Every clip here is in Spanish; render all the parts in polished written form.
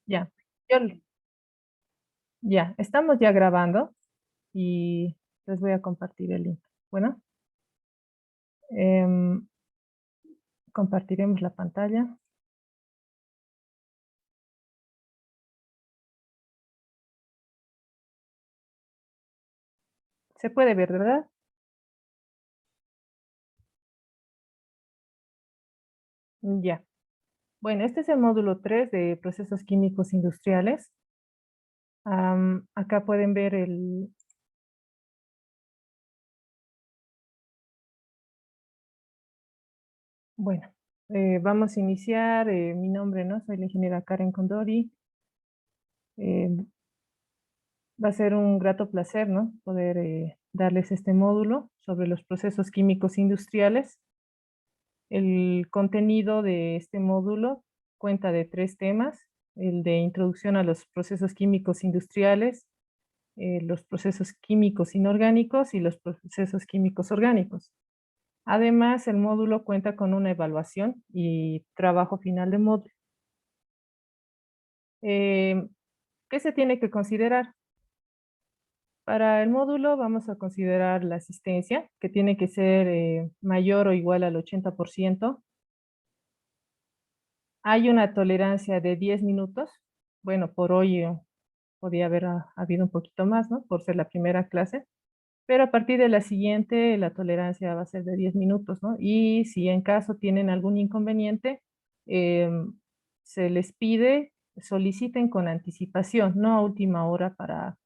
Ya, yo, ya, estamos ya grabando y les voy a compartir el link. Bueno, em, compartiremos la pantalla. Se puede ver, ¿verdad? Ya. Bueno, este es el módulo 3 de procesos químicos industriales. Acá pueden ver el... Bueno, vamos a iniciar. Mi nombre, ¿no? Soy la ingeniera Karen Condori. Eh, Va a ser un grato placer, ¿no? Poder darles este módulo sobre los procesos químicos industriales. El contenido de este módulo cuenta de 3 temas: el de introducción a los procesos químicos industriales, los procesos químicos inorgánicos y los procesos químicos orgánicos. Además, el módulo cuenta con una evaluación y trabajo final de módulo. Eh, ¿Qué se tiene que considerar? Para el módulo vamos a considerar la asistencia, que tiene que ser mayor o igual al 80%. Hay una tolerancia de 10 minutos. Bueno, por hoy podía haber habido un poquito más, ¿no? Por ser la primera clase. Pero a partir de la siguiente, la tolerancia va a ser de 10 minutos, ¿no? Y si en caso tienen algún inconveniente, eh, se les pide, soliciten con anticipación, no a última hora, para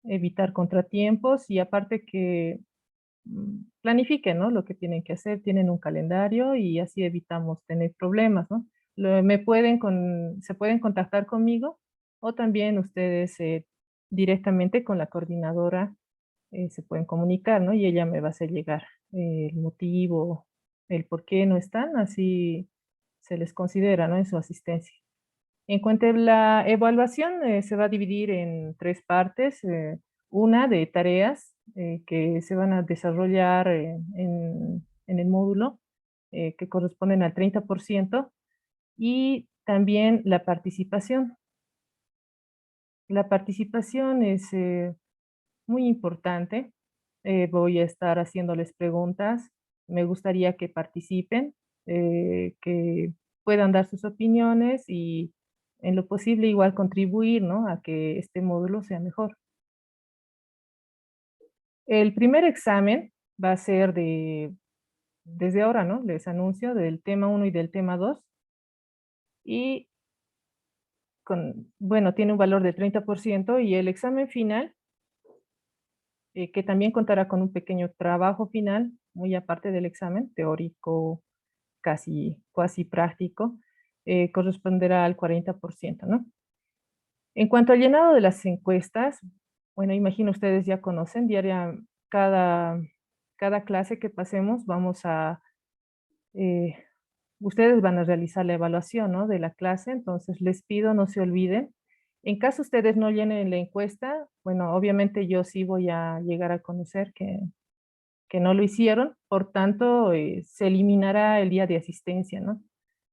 evitar contratiempos, y aparte que planifiquen, ¿no? Lo que tienen que hacer, tienen un calendario y así evitamos tener problemas, ¿no? Se pueden contactar conmigo, o también ustedes directamente con la coordinadora se pueden comunicar, ¿no? Y ella me va a hacer llegar el motivo, el por qué no están, así se les considera, ¿no? En su asistencia. En cuanto a la evaluación, se va a dividir en 3 partes. Una de tareas que se van a desarrollar en el módulo, que corresponden al 30%, y también la participación. La participación es muy importante. Voy a estar haciéndoles preguntas. Me gustaría que participen, que puedan dar sus opiniones y en lo posible igual contribuir, ¿no? A que este módulo sea mejor. El primer examen va a ser desde ahora, ¿no? Les anuncio, del tema 1 y del tema 2. Y bueno, tiene un valor de 30%, y el examen final, que también contará con un pequeño trabajo final, muy aparte del examen teórico, casi cuasi práctico, corresponderá al 40%, ¿no? En cuanto al llenado de las encuestas, bueno, imagino ustedes ya conocen, cada, cada clase que pasemos eh, ustedes van a realizar la evaluación, ¿no? De la clase. Entonces les pido no se olviden. En caso ustedes no llenen la encuesta, bueno, obviamente yo sí voy a llegar a conocer que no lo hicieron, por tanto, se eliminará el día de asistencia, ¿no?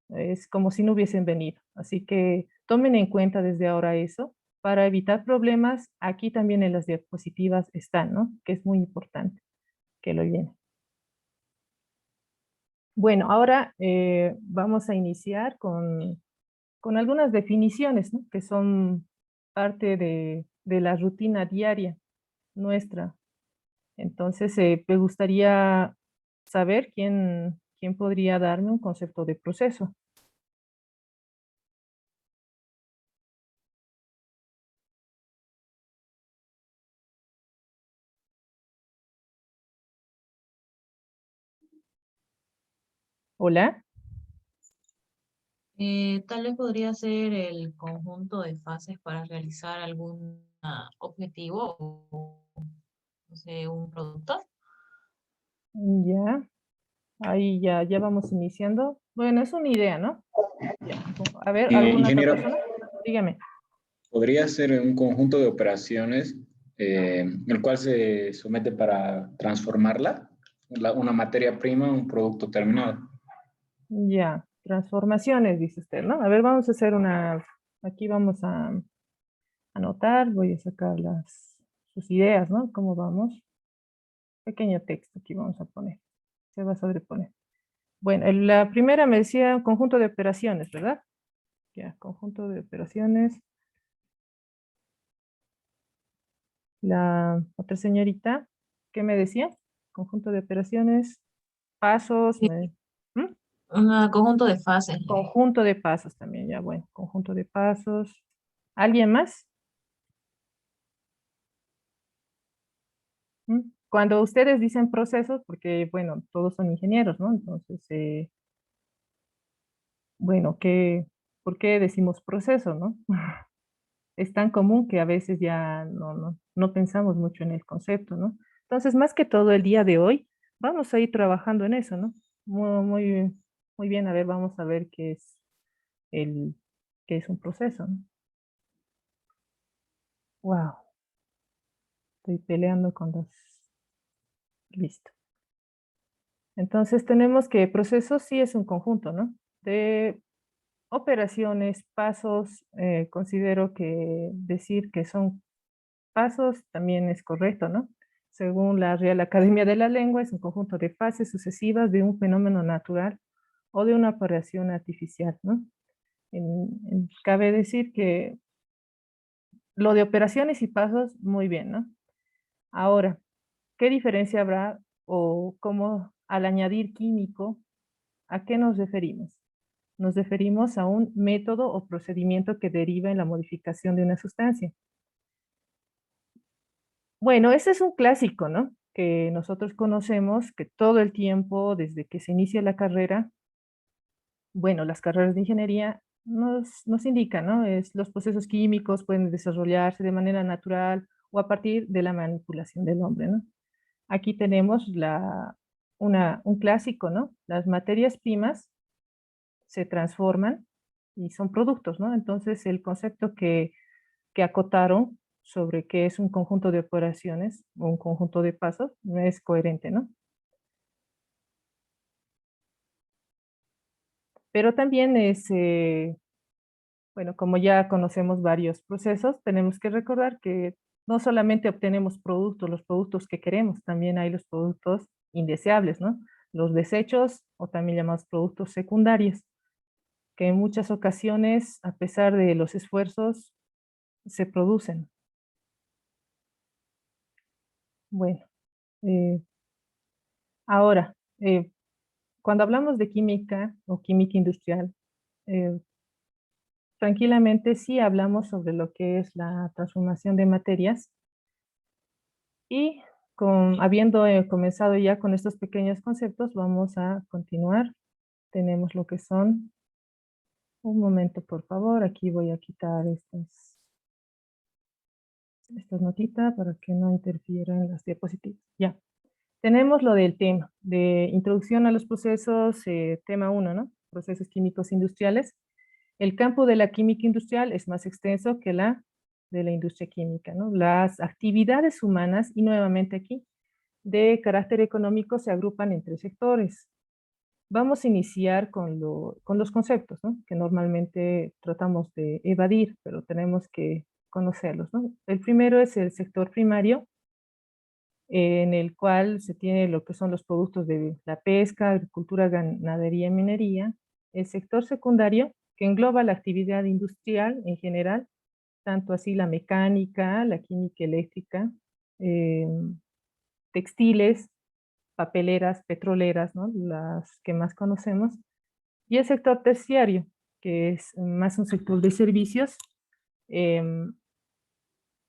Es como si no hubiesen venido. Así que tomen en cuenta desde ahora eso para evitar problemas. Aquí también en las diapositivas están, ¿no? Que es muy importante que lo llenen. Bueno, ahora vamos a iniciar con algunas definiciones, ¿no? Que son parte de la rutina diaria nuestra. Entonces, me gustaría saber quién podría darme un concepto de proceso. Hola. Tal vez podría ser el conjunto de fases para realizar algún objetivo o, no sé, un producto. Ya, ahí ya vamos iniciando. Bueno, es una idea, ¿no? Ya. A ver, ¿alguna otra Ingeniero, persona? Dígame. podría ser un conjunto de operaciones el cual se somete para transformarla, una materia prima, un producto terminado. Ya, transformaciones, dice usted, ¿no? A ver, vamos a hacer Aquí vamos a anotar, voy a sacar sus ideas, ¿no? ¿Cómo vamos? Pequeño texto aquí vamos a poner, se va a sobreponer. Bueno, la primera me decía conjunto de operaciones, ¿verdad? Ya, conjunto de operaciones. La otra señorita, ¿qué me decía? Conjunto de operaciones, pasos, Sí, ¿Mm? un conjunto de fases. Conjunto de pasos también, ya bueno, conjunto de pasos. ¿Alguien más? Cuando ustedes dicen procesos, porque bueno, todos son ingenieros, ¿no? Entonces, bueno, ¿por qué decimos proceso, no? Es tan común que a veces ya no pensamos mucho en el concepto, ¿no? Entonces, más que todo el día de hoy, vamos a ir trabajando en eso, ¿no? Muy bien, a ver, vamos a ver el, qué es un proceso, ¿no? Wow, estoy peleando con los... Listo. Entonces, tenemos que proceso sí es un conjunto, ¿no? De operaciones, pasos, considero que decir que son pasos también es correcto, ¿no? Según la Real Academia de la Lengua, es un conjunto de fases sucesivas de un fenómeno natural o de una operación artificial, ¿no? Cabe decir que lo de operaciones y pasos, muy bien, ¿no? Ahora, ¿qué diferencia habrá o cómo al añadir químico, a qué nos referimos? Nos referimos a un método o procedimiento que deriva en la modificación de una sustancia. Bueno, ese es un clásico, ¿no? Que nosotros conocemos que todo el tiempo, desde que se inicia la carrera, bueno, las carreras de ingeniería nos indican, ¿no? Los procesos químicos pueden desarrollarse de manera natural o a partir de la manipulación del hombre, ¿no? Aquí tenemos un clásico, ¿no? Las materias primas se transforman y son productos, ¿no? Entonces, el concepto que acotaron sobre qué es un conjunto de operaciones o un conjunto de pasos no es coherente, ¿no? Pero también bueno, como ya conocemos varios procesos, tenemos que recordar que no solamente obtenemos productos, los productos que queremos, también hay los productos indeseables, ¿no? Los desechos o también llamados productos secundarios, que en muchas ocasiones, a pesar de los esfuerzos, se producen. Bueno, eh, ahora, cuando hablamos de química o química industrial, eh, tranquilamente sí hablamos sobre lo que es la transformación de materias y habiendo comenzado ya con estos pequeños conceptos, vamos a continuar. Tenemos lo que son, un momento por favor, aquí voy a quitar estas notitas para que no interfieran las diapositivas. Ya. Tenemos lo del tema de introducción a los procesos, tema 1, ¿no? Procesos químicos industriales. El campo de la química industrial es más extenso que la de la industria química, ¿no? Las actividades humanas, y nuevamente aquí, de carácter económico se agrupan en tres sectores. Vamos a iniciar con los conceptos, ¿no? Que normalmente tratamos de evadir, pero tenemos que conocerlos, ¿no? El primero es el sector primario, en el cual se tiene lo que son los productos de la pesca, agricultura, ganadería y minería. El sector secundario, que engloba la actividad industrial en general, tanto así la mecánica, la química eléctrica, eh, textiles, papeleras, petroleras, ¿no? Las que más conocemos. Y el sector terciario, que es más un sector de servicios, em,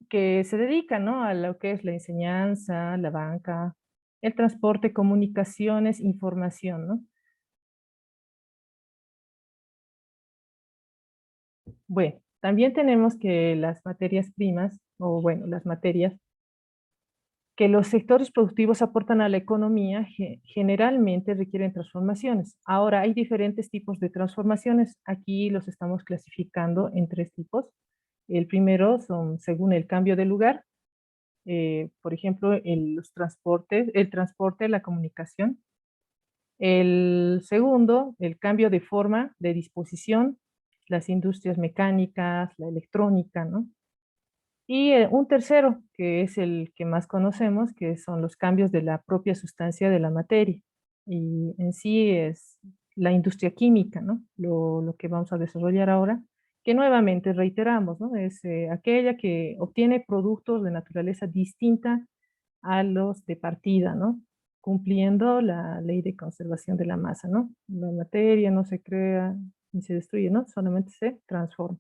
que se dedica, ¿no? A lo que es la enseñanza, la banca, el transporte, comunicaciones, información, ¿no? Bueno, también tenemos que las materias primas, o bueno, las materias que los sectores productivos aportan a la economía generalmente requieren transformaciones. Ahora, hay diferentes tipos de transformaciones. Aquí los estamos clasificando en tres tipos. El primero son según el cambio de lugar, por ejemplo, el transporte, la comunicación. El segundo, el cambio de forma, de disposición, las industrias mecánicas, la electrónica, ¿no? Y un tercero, que es el que más conocemos, que son los cambios de la propia sustancia de la materia. Y en sí es la industria química, ¿no? Lo que vamos a desarrollar ahora, que nuevamente reiteramos, ¿no? Es aquella que obtiene productos de naturaleza distinta a los de partida, ¿no? Cumpliendo la ley de conservación de la masa, ¿no? La materia no se crea ni se destruye, ¿no? Solamente se transforma.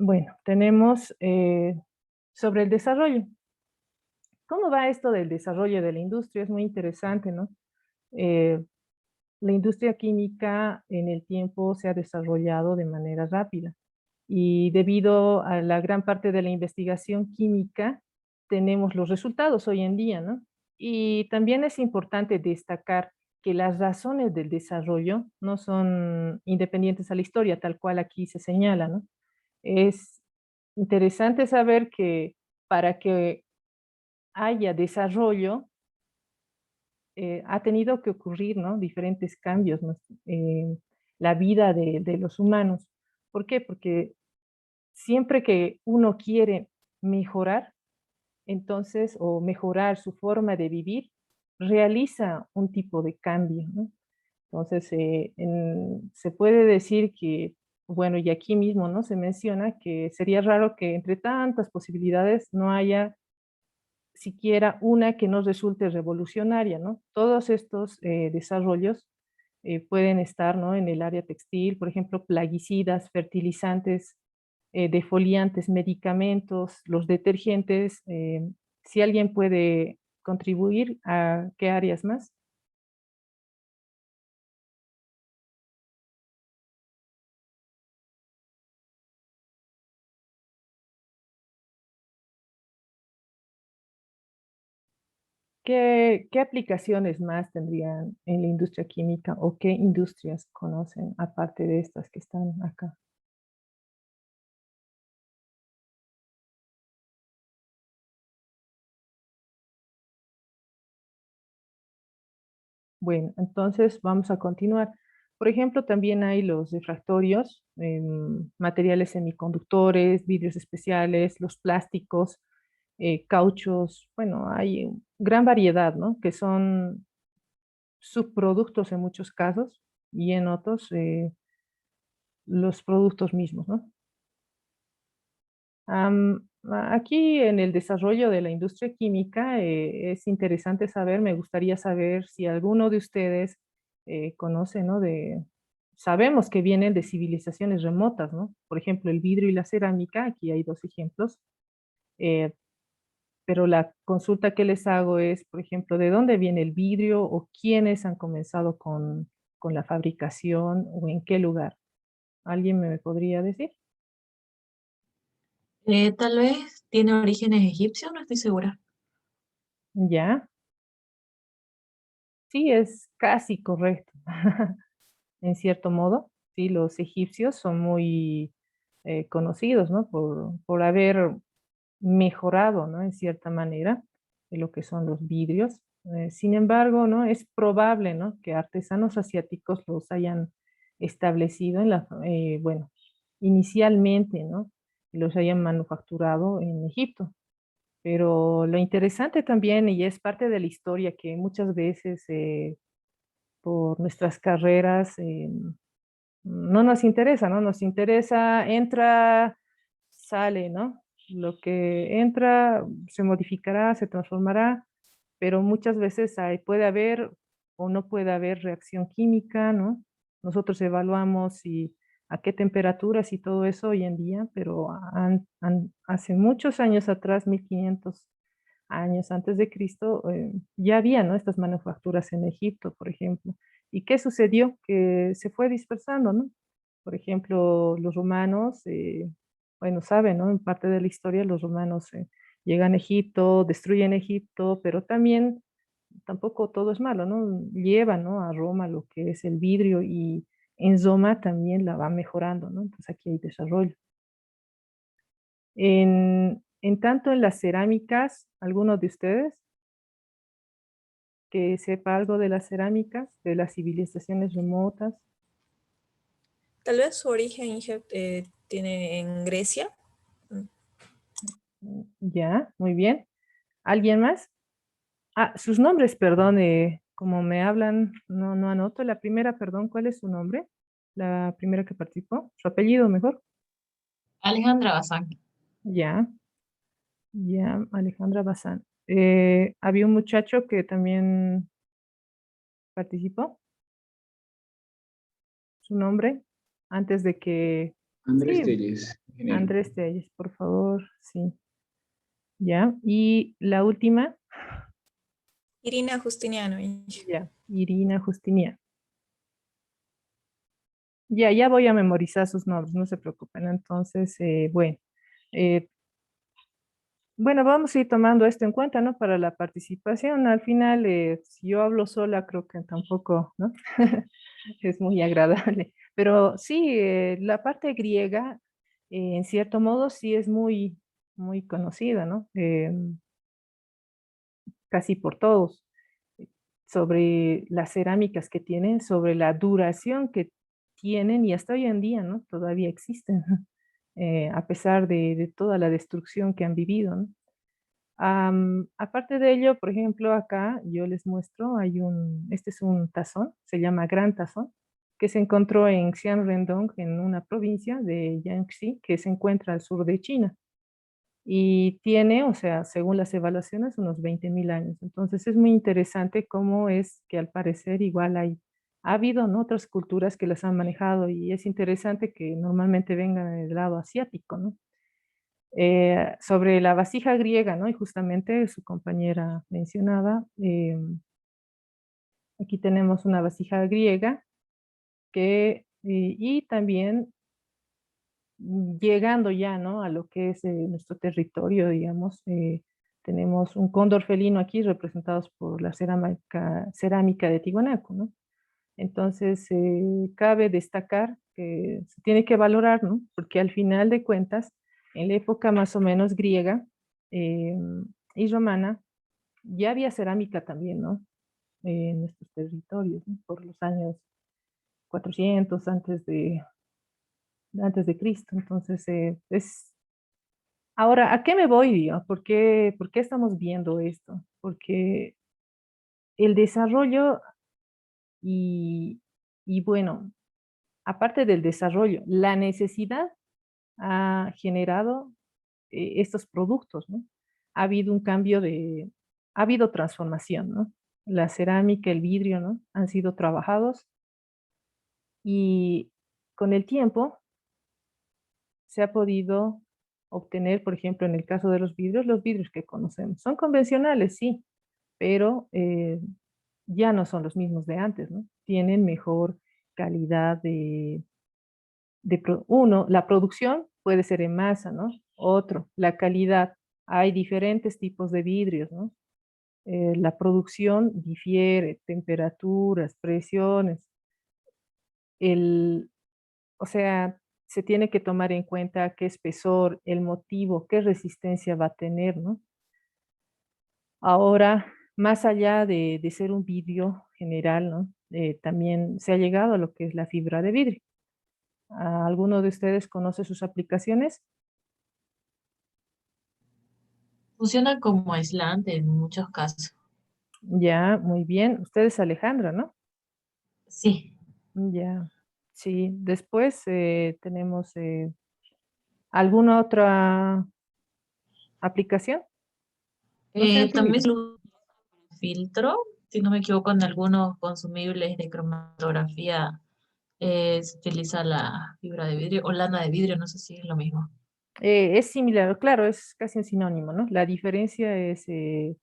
Bueno, tenemos sobre el desarrollo. ¿Cómo va esto del desarrollo de la industria? Es muy interesante, ¿no? Eh, la industria química en el tiempo se ha desarrollado de manera rápida y debido a la gran parte de la investigación química tenemos los resultados hoy en día, ¿no? Y también es importante destacar que las razones del desarrollo no son independientes a la historia, tal cual aquí se señala, ¿no? Es interesante saber que para que haya desarrollo, ha tenido que ocurrir, ¿no? Diferentes cambios, ¿no? En la vida de los humanos. ¿Por qué? Porque siempre que uno quiere mejorar, entonces, o mejorar su forma de vivir, realiza un tipo de cambio, ¿no? Entonces, se puede decir que, bueno, y aquí mismo, ¿no? Se menciona que sería raro que entre tantas posibilidades no haya siquiera una que nos resulte revolucionaria, ¿no? Todos estos desarrollos pueden estar, ¿no? En el área textil, por ejemplo, plaguicidas, fertilizantes, defoliantes, medicamentos, los detergentes. Si alguien puede contribuir, ¿a qué áreas más? ¿Qué aplicaciones más tendrían en la industria química o qué industrias conocen aparte de estas que están acá? Bueno, entonces vamos a continuar. Por ejemplo, también hay los refractorios, materiales semiconductores, vidrios especiales, los plásticos, cauchos. Bueno, hay gran variedad, ¿no? Que son subproductos en muchos casos y en otros los productos mismos, ¿no? Aquí en el desarrollo de la industria química es interesante saber, me gustaría saber si alguno de ustedes conoce, ¿no? Sabemos que vienen de civilizaciones remotas, ¿no? Por ejemplo, el vidrio y la cerámica, aquí hay dos ejemplos, eh, pero la consulta que les hago es, por ejemplo, ¿de dónde viene el vidrio o quiénes han comenzado con la fabricación o en qué lugar? ¿Alguien me podría decir? Tal vez tiene orígenes egipcios, no estoy segura. ¿Ya? Sí, es casi correcto. En cierto modo, sí, los egipcios son muy conocidos, ¿no? Por haber mejorado, ¿no? En cierta manera, lo que son los vidrios. Sin embargo, ¿no? Es probable, ¿no? Que artesanos asiáticos los hayan establecido bueno, inicialmente, ¿no? Y los hayan manufacturado en Egipto. Pero lo interesante también, y es parte de la historia que muchas veces por nuestras carreras no nos interesa, ¿no? Nos interesa, entra, sale, ¿no? Lo que entra se modificará, se transformará, pero muchas veces puede haber o no puede haber reacción química, ¿no? Nosotros evaluamos a qué temperaturas y todo eso hoy en día, pero hace muchos años atrás, 1500 años antes de Cristo, ya había, ¿no? Estas manufacturas en Egipto, por ejemplo. ¿Y qué sucedió? Que se fue dispersando, ¿no? Por ejemplo, los romanos, bueno, saben, ¿no? En parte de la historia los romanos llegan a Egipto, destruyen Egipto, pero también tampoco todo es malo, ¿no? Llevan, ¿no? A Roma lo que es el vidrio y en Roma también la va mejorando, ¿no? Entonces aquí hay desarrollo. En tanto en las cerámicas, ¿alguno de ustedes que sepa algo de las cerámicas, de las civilizaciones remotas? Tal vez su origen tiene en Grecia. Ya, muy bien. ¿Alguien más? Ah, sus nombres, perdón, como me hablan, no anoto. La primera, perdón, ¿cuál es su nombre? La primera que participó. Su apellido, mejor. Alejandra Bazán. Ya, ya, Alejandra Bazán. Había un muchacho que también participó. Su nombre, antes de que... Andrés Sí, Telles, ingeniero. Andrés Telles, por favor, sí. Ya, y la última, Irina Justiniano. ya, Irina Justiniano. Ya voy a memorizar sus nombres, no se preocupen. Entonces, eh, bueno, vamos a ir tomando esto en cuenta, ¿no? Para la participación. Al final, si yo hablo sola, creo que tampoco, ¿no? Es muy agradable. Pero sí, la parte griega, en cierto modo, sí es muy conocida, ¿no? Casi por todos, sobre las cerámicas que tienen, sobre la duración que tienen y hasta hoy en día, ¿no? Todavía existen, a pesar de toda la destrucción que han vivido, ¿no? Aparte de ello, por ejemplo, acá yo les muestro, este es un tazón, se llama Gran Tazón, que se encontró en Xianrendong, en una provincia de Jiangxi, que se encuentra al sur de China. Y tiene, o sea, según las evaluaciones, unos 20.000 años. Entonces es muy interesante cómo es que al parecer igual ha habido, ¿no?, otras culturas que las han manejado y es interesante que normalmente vengan del lado asiático, ¿no? Sobre la vasija griega, ¿no? Y justamente su compañera mencionaba, aquí tenemos una vasija griega y también llegando ya, ¿no?, a lo que es nuestro territorio, digamos, tenemos un cóndor felino aquí representados por la cerámica de Tiwanaku, ¿no? Entonces, cabe destacar que se tiene que valorar, ¿no? Porque al final de cuentas, en la época más o menos griega eh, y romana, ya había cerámica también, ¿no? En nuestros territorios, ¿no? Por los años 400 antes de Cristo. Entonces, ahora, ¿a qué me voy, Dio? ¿Por qué estamos viendo esto? Porque el desarrollo y, y bueno, aparte del desarrollo, la necesidad ha generado estos productos, ¿no? Ha habido un ha habido transformación, ¿no? La cerámica, el vidrio, ¿no? Han sido trabajados y con el tiempo se ha podido obtener, por ejemplo, en el caso de los vidrios que conocemos. Son convencionales, sí, pero ya no son los mismos de antes, ¿no? Tienen mejor calidad uno, la producción puede ser en masa, ¿no? Otro, la calidad. Hay diferentes tipos de vidrios, ¿no? La producción difiere, temperaturas, presiones. El, o sea, se tiene que tomar en cuenta qué espesor, el motivo, qué resistencia va a tener, ¿no? Ahora, más allá de ser un vidrio general, ¿no? También se ha llegado a lo que es la fibra de vidrio. ¿Alguno de ustedes conoce sus aplicaciones? Funciona como aislante en muchos casos. Ya, muy bien. Usted es Alejandra, ¿no? Sí. Ya, sí. Después tenemos alguna otra aplicación. No sean También tímidos. se usa filtro, si no me equivoco, en algunos consumibles de cromatografía se utiliza la fibra de vidrio o lana de vidrio, no sé si es lo mismo. Es similar, claro, es casi un sinónimo, ¿no? La diferencia es el-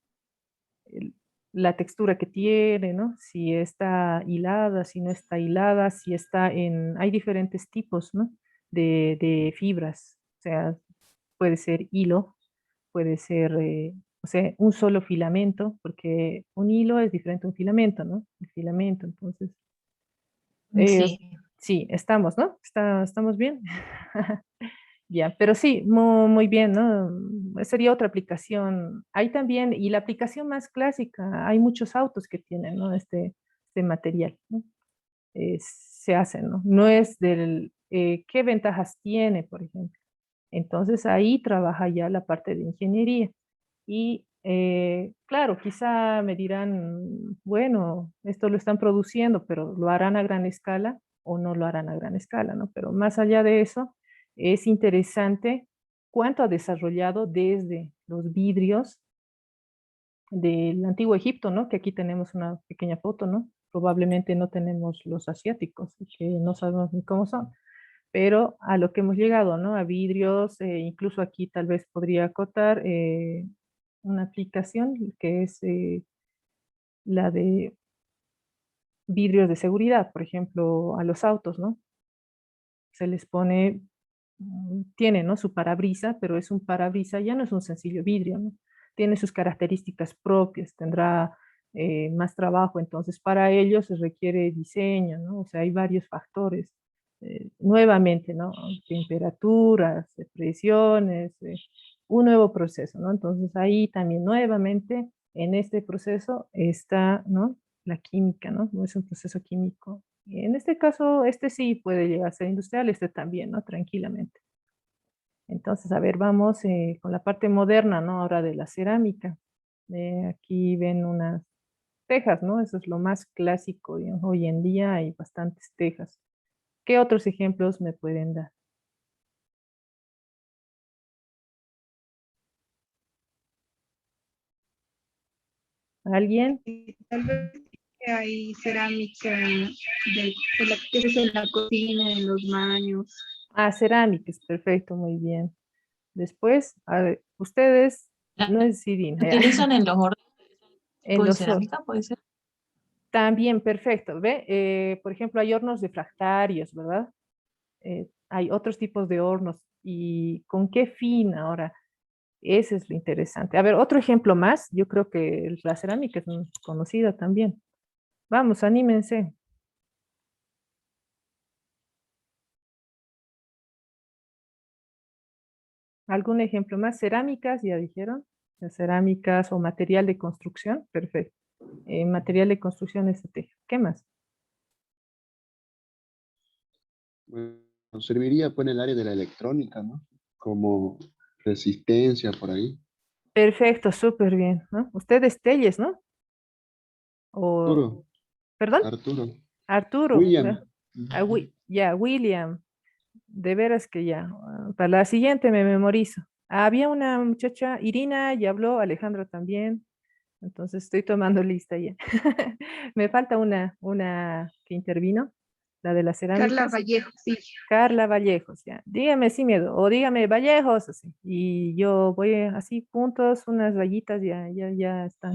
la textura que tiene, ¿no? Si está hilada, si no está hilada, si está hay diferentes tipos, ¿no? De fibras. O sea, puede ser hilo, puede ser, o sea, un solo filamento, porque un hilo es diferente a un filamento, ¿no? El filamento, entonces. eh, Sí. sí, estamos, ¿no? ¿Estamos bien? Ya, pero sí, muy bien, ¿no? Sería otra aplicación. Hay también, y la aplicación más clásica, hay muchos autos que tienen, ¿no? Este material, ¿no? Se hacen, ¿no? No es qué ventajas tiene, por ejemplo. Entonces ahí trabaja ya la parte de ingeniería. Y claro, quizá me dirán, bueno, esto lo están produciendo, pero ¿lo harán a gran escala o no lo harán a gran escala, ¿no? Pero más allá de eso, es interesante cuánto ha desarrollado desde los vidrios del antiguo Egipto, ¿no? Que aquí tenemos una pequeña foto, ¿no? Probablemente no tenemos los asiáticos, que no sabemos ni cómo son, pero a lo que hemos llegado, ¿no? A vidrios, incluso aquí tal vez podría acotar una aplicación que es la de vidrios de seguridad, por ejemplo, a los autos, ¿no? Se les pone, tiene, ¿no? Su parabrisa, pero es un parabrisa, ya no es un sencillo vidrio, ¿no? Tiene sus características propias, tendrá más trabajo, entonces para ello se requiere diseño, ¿no? O sea, hay varios factores. Nuevamente, ¿no? Temperaturas, presiones, un nuevo proceso, ¿no? Entonces ahí también nuevamente en este proceso está, ¿no? La química, ¿no? No es un proceso químico. En este caso, este sí puede llegar a ser industrial, este también, ¿no? Tranquilamente. Entonces, a ver, vamos con la parte moderna, ¿no? Ahora de la cerámica. Aquí ven unas tejas, ¿no? Eso es lo más clásico, digamos. Hoy en día hay bastantes tejas. ¿Qué otros ejemplos me pueden dar? ¿Alguien? Tal vez que hay cerámica que se usa en la cocina, en los baños. Ah, cerámicas, perfecto, muy bien. Después, a ver, ustedes, ¿La no es Irina, ya. utilizan en los hornos En tipo de los, cerámica, puede ser? también, perfecto, ¿ve? Por ejemplo, hay hornos refractarios, ¿verdad? Hay otros tipos de hornos. ¿Y con qué fin ahora? Ese es lo interesante. A ver, otro ejemplo más. Yo creo que la cerámica es muy conocida también. Vamos, anímense. ¿Algún ejemplo más? Cerámicas, ya dijeron. Las cerámicas o material de construcción. Perfecto. Material de construcción es tejo. ¿Qué más? Bueno, serviría pues en el área de la electrónica, ¿no? Como resistencia por ahí. Perfecto, súper bien, ¿no? Ustedes Telles, ¿no? O, Arturo, perdón, Arturo. Arturo, William. ya, William. De veras que ya. Para la siguiente me memorizo. Había una muchacha, Irina, ya habló, Alejandra también. Entonces estoy tomando lista ya. Me falta una que intervino, la de las Carla cerámicas. Vallejo, sí. Carla Vallejos, ya. Dígame sin miedo, o dígame Vallejos, así. Y yo voy así, puntos, unas rayitas, ya están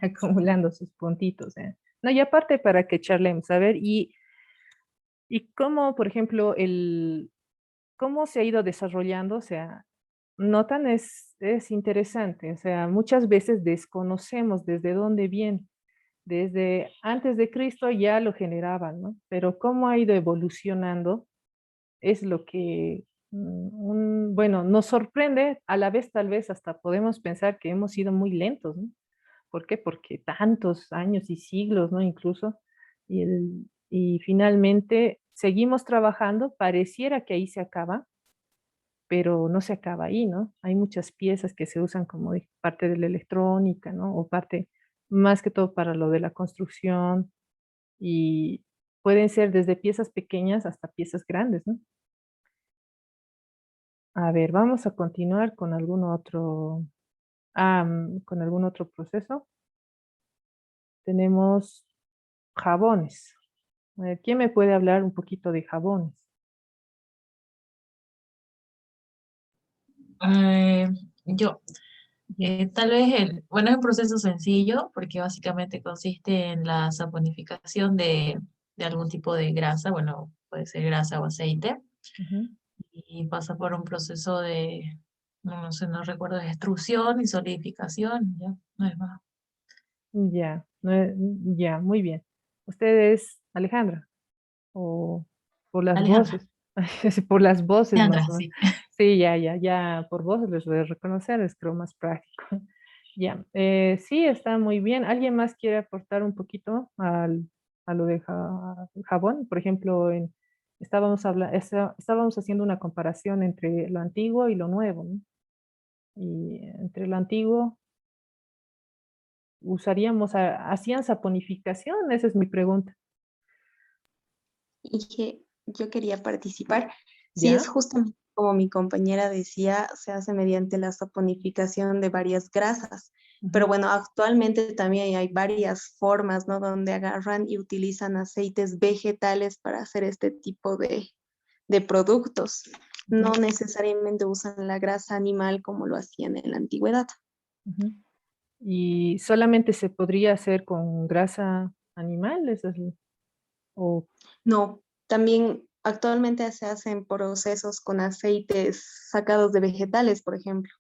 acumulando sus puntitos. No, y aparte para que charlemos, a ver, y cómo, por ejemplo, cómo se ha ido desarrollando, o sea, notan, es interesante, o sea, muchas veces desconocemos desde dónde viene. Desde antes de Cristo ya lo generaban, ¿no? Pero cómo ha ido evolucionando es lo que, bueno, nos sorprende, a la vez tal vez hasta podemos pensar que hemos sido muy lentos, ¿no? ¿Por qué? Porque tantos años y siglos, ¿no? Incluso, y finalmente seguimos trabajando, pareciera que ahí se acaba, pero no se acaba ahí, ¿no? Hay muchas piezas que se usan como parte de la electrónica, ¿no? O parte más que todo para lo de la construcción y pueden ser desde piezas pequeñas hasta piezas grandes, ¿no? A ver, vamos a continuar con algún otro, con algún otro proceso. Tenemos jabones. A ver, ¿quién me puede hablar un poquito de jabones? Eh, yo, Ya. tal vez bueno, es un proceso sencillo porque básicamente consiste en la saponificación de algún tipo de grasa, bueno, puede ser grasa o aceite, Ujú. y pasa por un proceso de, no sé, no recuerdo, de extrusión y solidificación, ya, no es más. Ya, ya, muy bien. ¿Usted es Alejandra? ¿O por las Alejandra, voces? Por las voces Alejandra, más o menos. sí. Sí, ya, por voces les voy a reconocer, es creo más práctico. Ya, sí, está muy bien. ¿Alguien más quiere aportar un poquito a lo de jabón? Por ejemplo, estábamos haciendo una comparación entre lo antiguo y lo nuevo, ¿no? Y entre lo antiguo hacían saponificación, esa es mi pregunta. Y que yo quería participar. Sí, ¿Ya? es justamente como mi compañera decía, se hace mediante la saponificación de varias grasas. Pero Ujú. bueno, actualmente también hay varias formas, ¿no? Donde agarran y utilizan aceites vegetales para hacer este tipo de productos. No Ujú, necesariamente usan la grasa animal como lo hacían en la antigüedad. ujú. ¿Y solamente se podría hacer con grasa animal? O, No, también actualmente se hacen procesos con aceites sacados de vegetales, por ejemplo.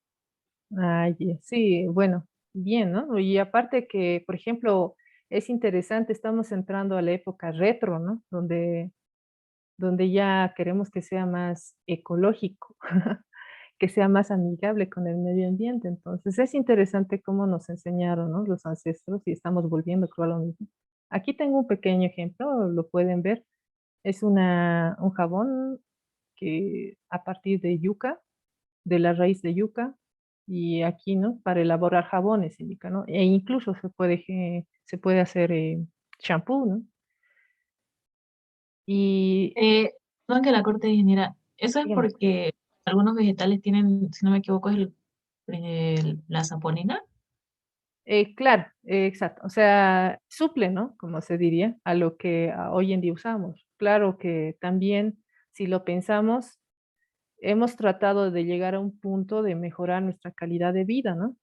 sí, bueno, bien, ¿no? Y aparte que, por ejemplo, es interesante, estamos entrando a la época retro, ¿no? Donde ya queremos que sea más ecológico, que sea más amigable con el medio ambiente. Entonces, es interesante cómo nos enseñaron, ¿no? Los ancestros y estamos volviendo, creo, a lo mismo. Aquí tengo un pequeño ejemplo, lo pueden ver. Es un jabón que a partir de yuca, de la raíz de yuca, y aquí, ¿no? Para elaborar jabones, indica, ¿no? E incluso se puede hacer champú, ¿no? Y No, que la corte ingeniera, eso es dígame, porque algunos vegetales tienen, si no me equivoco, es la saponina. claro, exacto. O sea, suple, ¿no? Como se diría, a lo que hoy en día usamos. Claro que también, si lo pensamos, hemos tratado de llegar a un punto de mejorar nuestra calidad de vida, ¿no?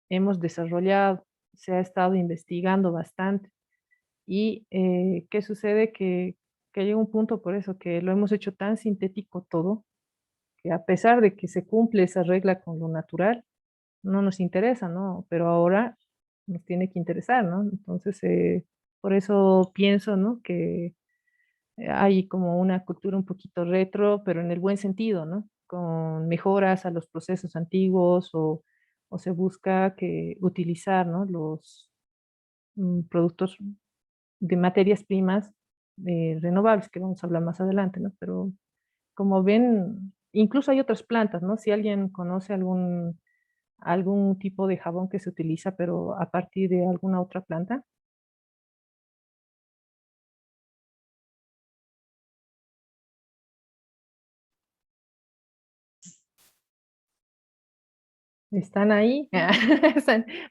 Hemos desarrollado, se ha estado investigando bastante. Y ¿qué sucede? Que llega un punto por eso, que lo hemos hecho tan sintético todo, que a pesar de que se cumple esa regla con lo natural, no nos interesa, ¿no? Pero ahora nos tiene que interesar, ¿no? Entonces, por eso pienso, ¿no? Que hay como una cultura un poquito retro, pero en el buen sentido, ¿no? Con mejoras a los procesos antiguos o se busca que utilizar, ¿no? Los productos de materias primas renovables, que vamos a hablar más adelante, ¿no? Pero como ven, incluso hay otras plantas, ¿no? Si alguien conoce algún tipo de jabón que se utiliza, pero a partir de alguna otra planta. ¿Están ahí?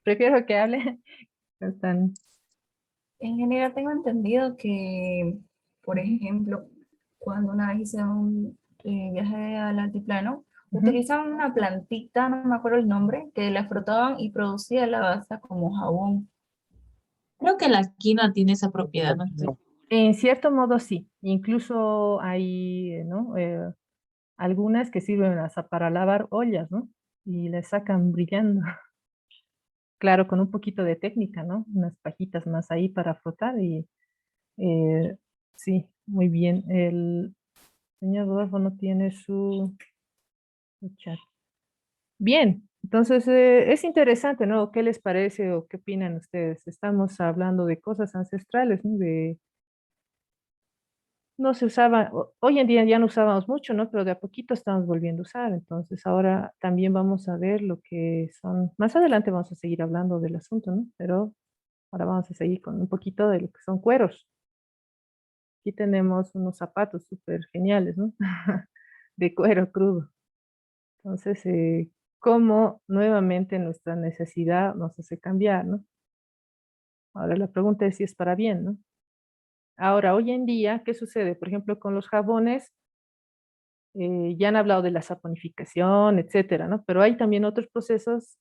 Prefiero que hable. Están. En general tengo entendido que, por Ujú, ejemplo, cuando una vez hice un viaje al altiplano, ujú. utilizaban una plantita, no me acuerdo el nombre, que la frotaban y producía la basa como jabón. Creo que la quinoa tiene esa propiedad, ¿no? En cierto modo sí, incluso hay, ¿no? Algunas que sirven hasta para lavar ollas, ¿no? Y le sacan brillando. Claro, con un poquito de técnica, ¿no? Unas pajitas más ahí para frotar y eh, sí, muy bien. El señor Rodolfo no tiene su chat. Bien, entonces es interesante, ¿no? ¿Qué les parece o qué opinan ustedes? Estamos hablando de cosas ancestrales, ¿no? No se usaba, hoy en día ya no usábamos mucho, ¿no? Pero de a poquito estamos volviendo a usar. Entonces ahora también vamos a ver lo que son, más adelante vamos a seguir hablando del asunto, ¿no? Pero ahora vamos a seguir con un poquito de lo que son cueros. Aquí tenemos unos zapatos súper geniales, ¿no? De cuero crudo. Entonces, ¿cómo nuevamente nuestra necesidad nos hace cambiar, ¿no? Ahora la pregunta es si es para bien, ¿no? Ahora, hoy en día, ¿qué sucede? Por ejemplo, con los jabones, ya han hablado de la saponificación, etcétera, ¿no? Pero hay también otros procesos,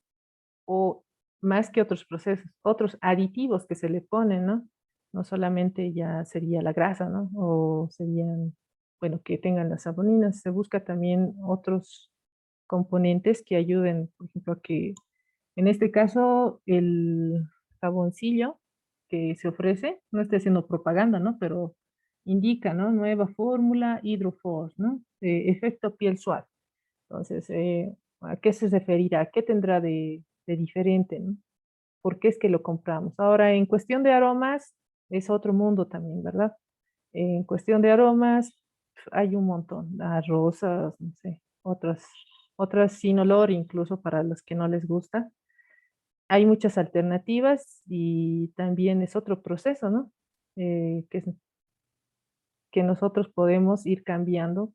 o más que otros procesos, otros aditivos que se le ponen, ¿no? No solamente ya sería la grasa, ¿no? O serían, bueno, que tengan las saponinas, se busca también otros componentes que ayuden, por ejemplo, a que, en este caso, el jaboncillo que se ofrece, no estoy haciendo propaganda, ¿no? Pero indica, ¿no? Nueva fórmula Hydroforce, ¿no? Efecto piel suave. Entonces, ¿a qué se referirá? ¿Qué tendrá de diferente, ¿no? ¿Por qué es que lo compramos? Ahora, en cuestión de aromas, es otro mundo también, ¿verdad? En cuestión de aromas, hay un montón, rosas, no sé, otras sin olor, incluso para los que no les gusta. Hay muchas alternativas y también es otro proceso, ¿no? Que nosotros podemos ir cambiando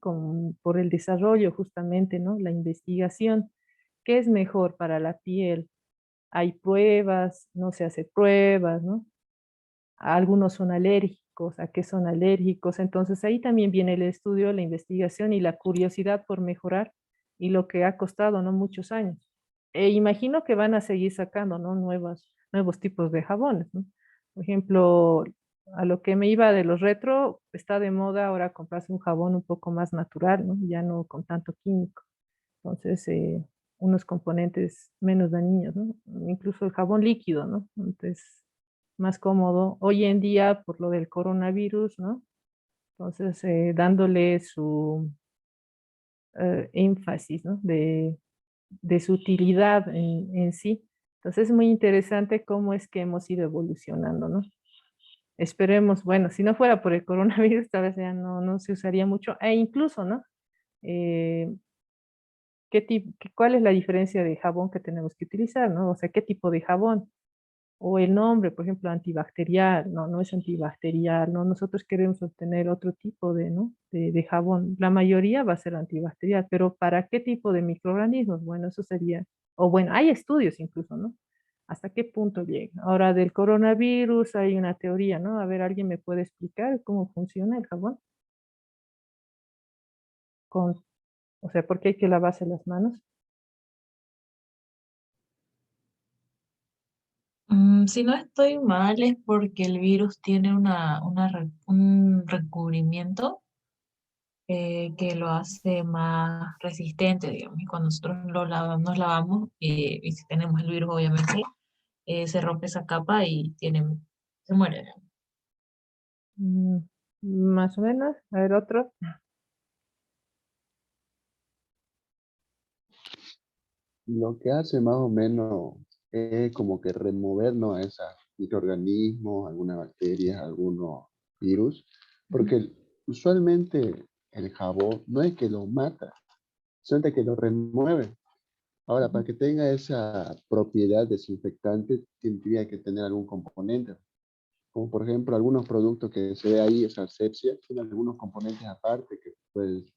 por el desarrollo justamente, ¿no? La investigación. ¿Qué es mejor para la piel? Hay pruebas, no se hace pruebas, ¿no? Algunos son alérgicos, ¿a qué son alérgicos? Entonces ahí también viene el estudio, la investigación y la curiosidad por mejorar y lo que ha costado, ¿no? Muchos años. E imagino que van a seguir sacando, ¿no? Nuevos tipos de jabones, ¿no? Por ejemplo, a lo que me iba de los retro, está de moda ahora comprarse un jabón un poco más natural, ¿no? Ya no con tanto químico. Entonces, unos componentes menos dañinos, ¿no? Incluso el jabón líquido, ¿no? Entonces, más cómodo. Hoy en día, por lo del coronavirus, ¿no? Entonces, dándole su énfasis, ¿no? De su utilidad en sí. Entonces, es muy interesante cómo es que hemos ido evolucionando, ¿no? Esperemos, bueno, si no fuera por el coronavirus, tal vez ya no se usaría mucho. E incluso, ¿no? Eh, ¿Cuál es la diferencia de jabón que tenemos que utilizar, ¿no? O sea, ¿qué tipo de jabón? O el nombre, por ejemplo, antibacterial, no es antibacterial, ¿no? Nosotros queremos obtener otro tipo ¿no? de jabón. La mayoría va a ser antibacterial, pero ¿para qué tipo de microorganismos? Bueno, eso sería, o bueno, hay estudios incluso, ¿no? ¿Hasta qué punto llega? Ahora, del coronavirus hay una teoría, ¿no? A ver, ¿alguien me puede explicar cómo funciona el jabón? Con, o sea, ¿por qué hay que lavarse las manos? Si no estoy mal es porque el virus tiene un recubrimiento que lo hace más resistente, digamos. Y cuando nosotros nos lavamos, y si tenemos el virus, obviamente, se rompe esa capa y se muere. Mm, Más o menos. A ver, otro. Lo que hace más o menos es como que remover, ¿no? A esos microorganismos, algunas bacterias, algunos virus, porque usualmente el jabón no es que lo mata, sino que lo remueve. Ahora, para que tenga esa propiedad desinfectante, tendría que tener algún componente, como por ejemplo algunos productos que se ve ahí, esa asepsia, tienen algunos componentes aparte que, pues,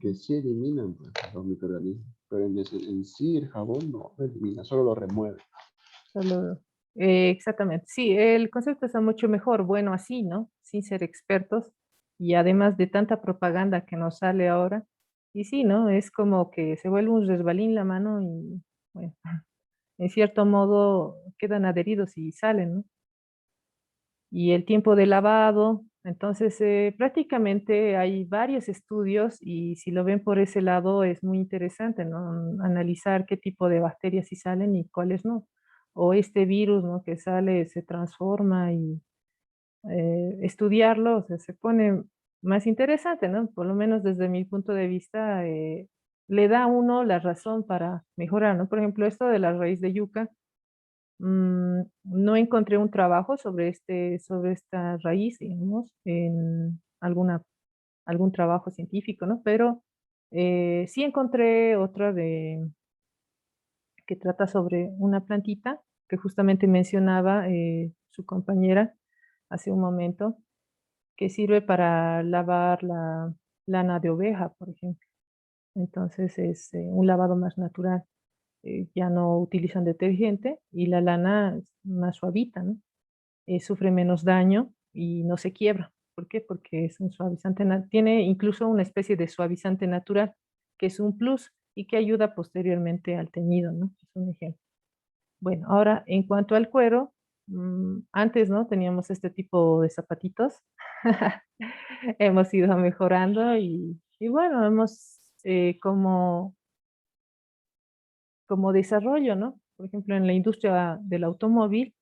que sí eliminan pues, los microorganismos, pero en sí el jabón no lo elimina, solo lo remueve. Solo, exactamente. Sí, el concepto está mucho mejor. Bueno, así, ¿no? Sin ser expertos y además de tanta propaganda que nos sale ahora. Y sí, ¿no? Es como que se vuelve un resbalín la mano y, bueno, en cierto modo quedan adheridos y salen, ¿no? Y el tiempo de lavado. Entonces, prácticamente hay varios estudios y si lo ven por ese lado es muy interesante, ¿no? Analizar qué tipo de bacterias sí salen y cuáles no. O este virus, ¿no? Que sale, se transforma y estudiarlo, o sea, se pone más interesante, ¿no? Por lo menos desde mi punto de vista, le da a uno la razón para mejorar, ¿no? Por ejemplo, esto de la raíz de yuca. No encontré un trabajo sobre esta raíz, digamos, en algún trabajo científico, ¿no? Pero sí encontré otra que trata sobre una plantita que justamente mencionaba su compañera hace un momento, que sirve para lavar la lana de oveja, por ejemplo. Entonces es un lavado más natural. Ya no utilizan detergente y la lana es más suavita, ¿no? Sufre menos daño y no se quiebra. ¿Por qué? Porque es un suavizante, tiene incluso una especie de suavizante natural, que es un plus y que ayuda posteriormente al teñido, ¿no? Es un ejemplo. Bueno, ahora en cuanto al cuero, antes, ¿no? Teníamos este tipo de zapatitos. Hemos ido mejorando y bueno, hemos como desarrollo, ¿no? Por ejemplo, en la industria del automóvil,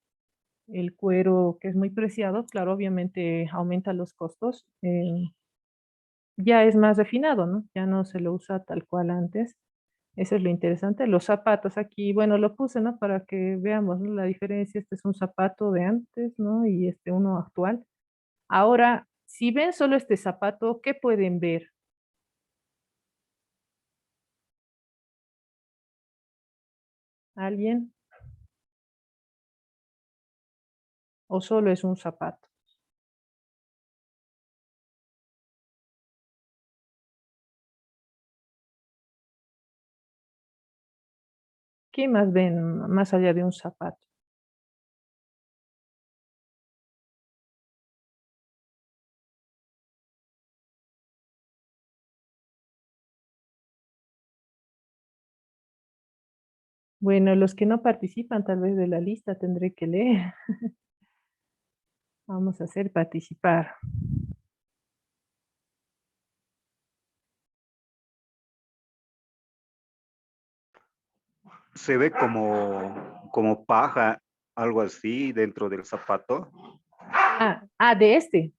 el cuero que es muy preciado, claro, obviamente aumenta los costos, ya es más refinado, ¿no? Ya no se lo usa tal cual antes. Eso es lo interesante. Los zapatos aquí, bueno, lo puse, ¿no? Para que veamos, ¿no? La diferencia. Este es un zapato de antes, ¿no? Y este uno actual. Ahora, Si ven solo este zapato, ¿qué pueden ver? ¿Alguien? ¿O solo es un zapato? ¿Qué más ven más allá de un zapato? Bueno, los que no participan tal vez de la lista tendré que leer. Vamos a hacer participar. Se ve como paja, algo así, dentro del zapato. De este.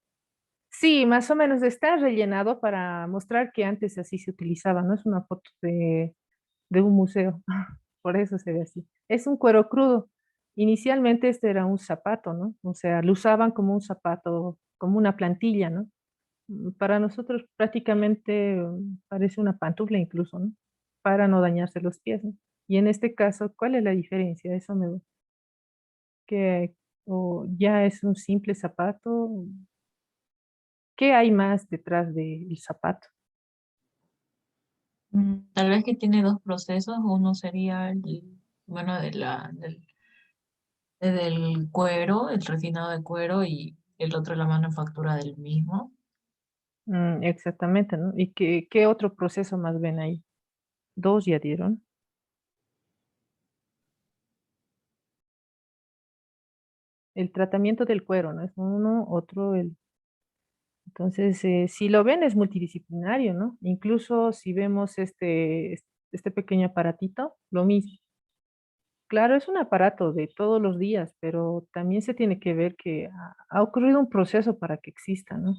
Sí, más o menos está rellenado para mostrar que antes así se utilizaba, ¿no? Es una foto de un museo, por eso se ve así. Es un cuero crudo. Inicialmente este era un zapato, ¿no? O sea, lo usaban como un zapato, como una plantilla, ¿no? Para nosotros prácticamente parece una pantufla incluso, ¿no? Para no dañarse los pies, ¿no? Y en este caso, ¿cuál es la diferencia? Eso me... que o ya es un simple zapato. ¿Qué hay más detrás del zapato? Tal vez que tiene dos procesos. Uno sería bueno, del cuero, el refinado de cuero, y el otro la manufactura del mismo. Exactamente, ¿no? ¿Y qué otro proceso más ven ahí? Dos ya dieron. El tratamiento del cuero, ¿no? Es uno, otro, el... Entonces, si lo ven es multidisciplinario, ¿no? Incluso si vemos este pequeño aparatito, lo mismo. Claro, es un aparato de todos los días, pero también se tiene que ver que ha ocurrido un proceso para que exista, ¿no?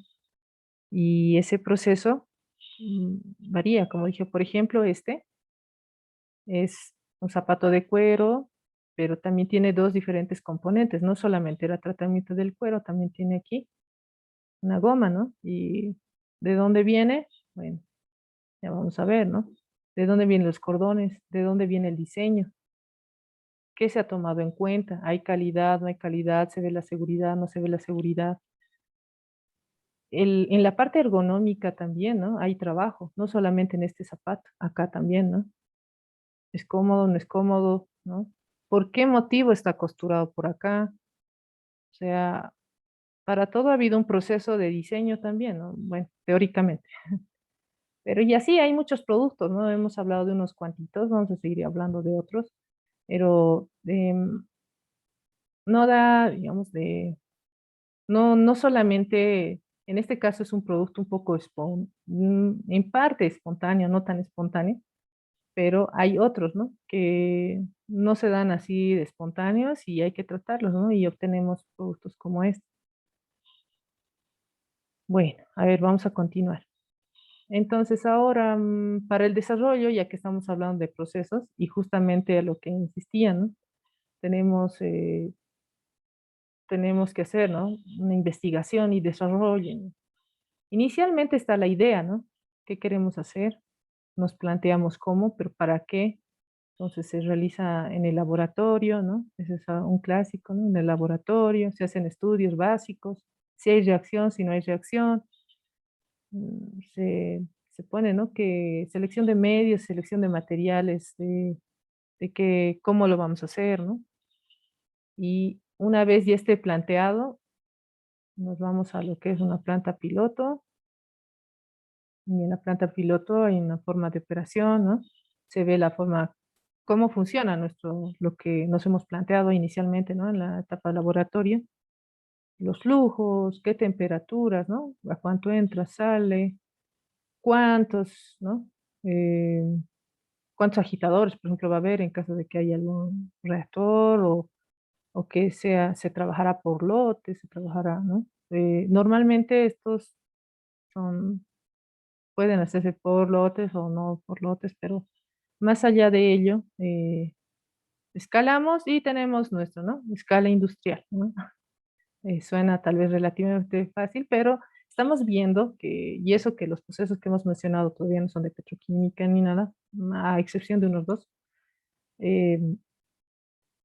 Y ese proceso varía, como dije, por ejemplo, este es un zapato de cuero, pero también tiene dos diferentes componentes, no solamente el tratamiento del cuero, también tiene aquí una goma, ¿no? ¿Y de dónde viene? Bueno, ya vamos a ver, ¿no? ¿De dónde vienen los cordones? ¿De dónde viene el diseño? ¿Qué se ha tomado en cuenta? ¿Hay calidad? ¿No hay calidad? ¿Se ve la seguridad? ¿No se ve la seguridad? En la parte ergonómica también, ¿no? Hay trabajo, no solamente en este zapato, acá también, ¿no? ¿Es cómodo? ¿No es cómodo? ¿No? ¿Por qué motivo está costurado por acá? O sea, para todo ha habido un proceso de diseño también, ¿no? Bueno, teóricamente. Pero y así hay muchos productos, ¿no? Hemos hablado de unos cuantitos, vamos a seguir hablando de otros, pero no da, digamos, no solamente, en este caso es un producto un poco en parte espontáneo, no tan espontáneo, pero hay otros, ¿no? Que no se dan así de espontáneos y hay que tratarlos, ¿no? Y obtenemos productos como este. Bueno, a ver, vamos a continuar. Entonces ahora, para el desarrollo, ya que estamos hablando de procesos y justamente a lo que insistía, ¿no? Tenemos, tenemos que hacer, ¿no? Una investigación y desarrollo. Inicialmente está la idea, ¿no? ¿Qué queremos hacer? Nos planteamos cómo, pero ¿para qué? Entonces se realiza en el laboratorio, ¿no? Ese es un clásico, ¿no? En el laboratorio se hacen estudios básicos, si hay reacción, si no hay reacción, se pone, ¿no? Que selección de medios, selección de materiales, de que, cómo lo vamos a hacer, ¿no? Y una vez ya esté planteado, nos vamos a lo que es una planta piloto, y en la planta piloto hay una forma de operación, ¿no? Se ve la forma, cómo funciona lo que nos hemos planteado inicialmente, ¿no? En la etapa de laboratorio, los flujos, qué temperaturas, ¿no? A cuánto entra, sale, cuántos, ¿no? Eh, cuántos agitadores, por ejemplo, va a haber en caso de que haya algún reactor o que se trabajará por lotes, se trabajará, ¿no? Normalmente estos son, pueden hacerse por lotes o no por lotes, pero más allá de ello, escalamos y tenemos nuestro, ¿no? Escala industrial, ¿no? Suena tal vez relativamente fácil, pero estamos viendo que, y eso que los procesos que hemos mencionado todavía no son de petroquímica ni nada, a excepción de unos dos, eh,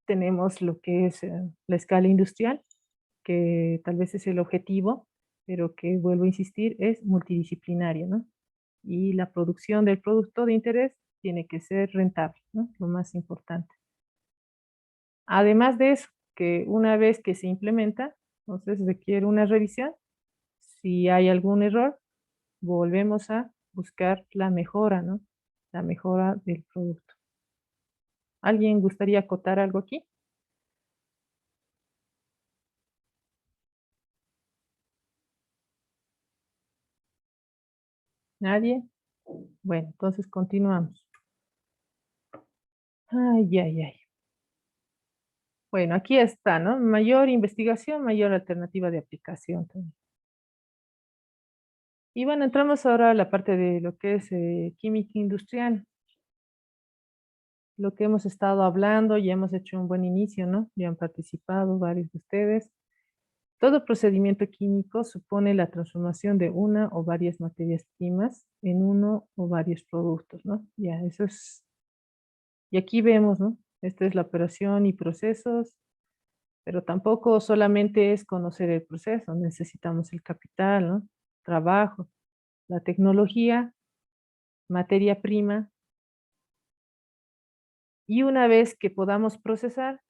tenemos lo que es la escala industrial, que tal vez es el objetivo, pero que, vuelvo a insistir, es multidisciplinaria, ¿no? Y la producción del producto de interés tiene que ser rentable, ¿no? Lo más importante. Además de eso, que una vez que se implementa, entonces requiere una revisión. Si hay algún error, volvemos a buscar la mejora, ¿no? La mejora del producto. ¿Alguien gustaría acotar algo aquí? ¿Nadie? Bueno, entonces continuamos. Ay, ay, ay. Bueno, aquí está, ¿no? Mayor investigación, mayor alternativa de aplicación también. Y bueno, entramos ahora a la parte de lo que es química industrial. Lo que hemos estado hablando, ya hemos hecho un buen inicio, ¿no? Ya han participado varios de ustedes. Todo procedimiento químico supone la transformación de una o varias materias primas en uno o varios productos, ¿no? Ya, eso es. Y aquí vemos, ¿no? Esta es la operación y procesos, pero tampoco solamente es conocer el proceso, necesitamos el capital, ¿no? Trabajo, la tecnología, materia prima, y una vez que podamos procesar,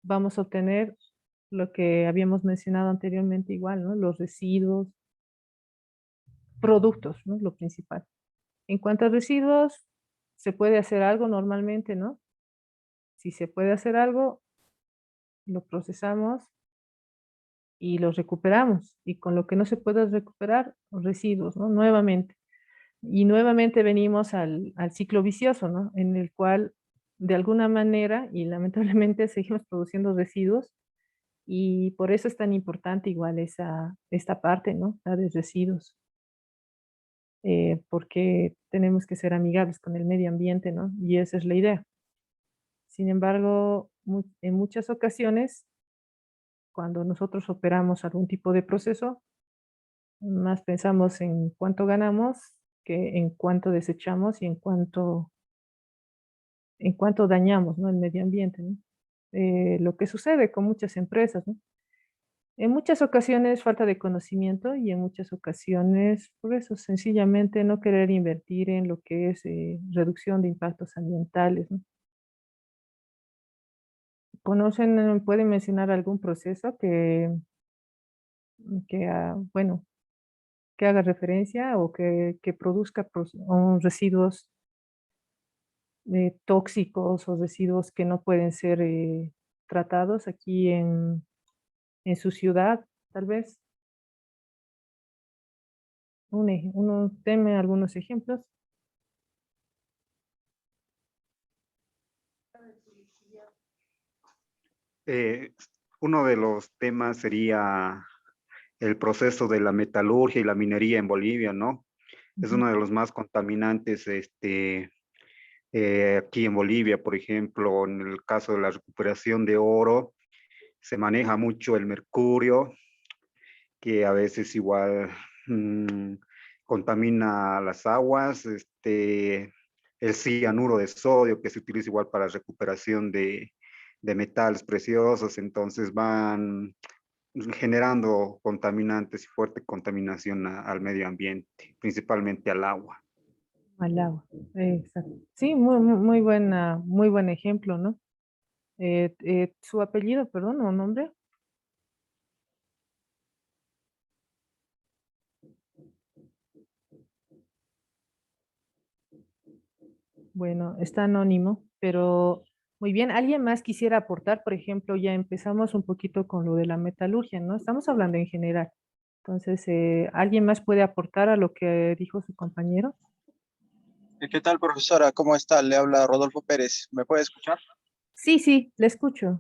vamos a obtener lo que habíamos mencionado anteriormente igual, ¿no? Los residuos, productos, ¿no? Lo principal. En cuanto a residuos, se puede hacer algo normalmente, ¿no? Si se puede hacer algo, lo procesamos y los recuperamos. Y con lo que no se puede recuperar, los residuos, ¿no? Nuevamente. Y nuevamente venimos al ciclo vicioso, ¿no? En el cual, de alguna manera, y lamentablemente seguimos produciendo residuos, y por eso es tan importante igual esta parte, ¿no? La de residuos. Porque tenemos que ser amigables con el medio ambiente, ¿no? Y esa es la idea. Sin embargo, en muchas ocasiones, cuando nosotros operamos algún tipo de proceso, más pensamos en cuánto ganamos que en cuánto desechamos y en cuánto dañamos, ¿no? El medio ambiente, ¿no? Lo que sucede con muchas empresas, ¿no? En muchas ocasiones falta de conocimiento y en muchas ocasiones, por eso, sencillamente no querer invertir en lo que es reducción de impactos ambientales, ¿no? ¿Conocen, pueden mencionar algún proceso bueno, que haga referencia o que produzca residuos tóxicos o residuos que no pueden ser tratados aquí en su ciudad, tal vez? Deme algunos ejemplos. Eh, Uno de los temas sería el proceso de la metalurgia y la minería en Bolivia, ¿no? Es uno de los más contaminantes aquí en Bolivia, por ejemplo, en el caso de la recuperación de oro, se maneja mucho el mercurio, que a veces igual contamina las aguas, el cianuro de sodio, que se utiliza igual para recuperación de metales preciosos, entonces van generando contaminantes y fuerte contaminación al medio ambiente, principalmente al agua. Al agua. Exacto. Sí, muy buen ejemplo, ¿no? Su apellido, perdón, o nombre. Bueno, está anónimo, pero muy bien. ¿Alguien más quisiera aportar? Por ejemplo, ya empezamos un poquito con lo de la metalurgia, ¿no? Estamos hablando en general. Entonces, ¿alguien más puede aportar a lo que dijo su compañero? ¿Qué tal, profesora? ¿Cómo está? Le habla Rodolfo Pérez. ¿Me puede escuchar? Sí, sí, le escucho.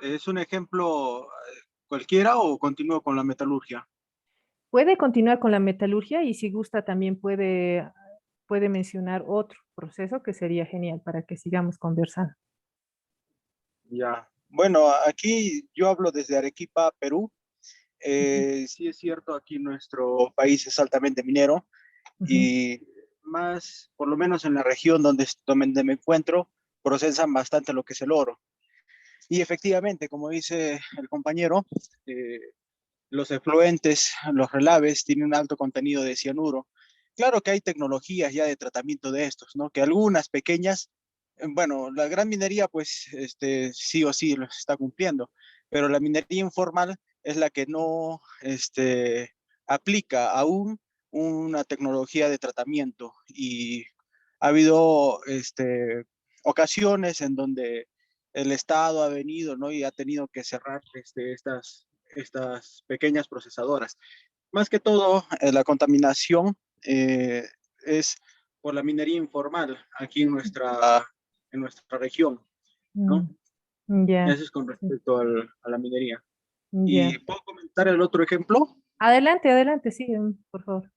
¿Es un ejemplo cualquiera o continúo con la metalurgia? Puede continuar con la metalurgia y si gusta también puede mencionar otro proceso que sería genial para que sigamos conversando. Ya. Bueno, aquí yo hablo desde Arequipa, Perú. Sí es cierto, aquí nuestro país es altamente minero Ujú. y más, por lo menos en la región donde me encuentro, procesan bastante lo que es el oro. Y efectivamente, como dice el compañero, eh, los efluentes, los relaves, tienen un alto contenido de cianuro. Claro que hay tecnologías ya de tratamiento de estos, ¿no? Que algunas pequeñas, bueno, la gran minería, pues, sí o sí los está cumpliendo, pero la minería informal es la que no, aplica aún una tecnología de tratamiento y ha habido, ocasiones en donde el Estado ha venido, ¿no? Y ha tenido que cerrar, estas pequeñas procesadoras. Más que todo, la contaminación eh, es por la minería informal aquí en nuestra región, ¿no? Ya, Eso es con sí, respecto a la minería. ya. ¿Y puedo comentar el otro ejemplo? Adelante, adelante, sí, por favor.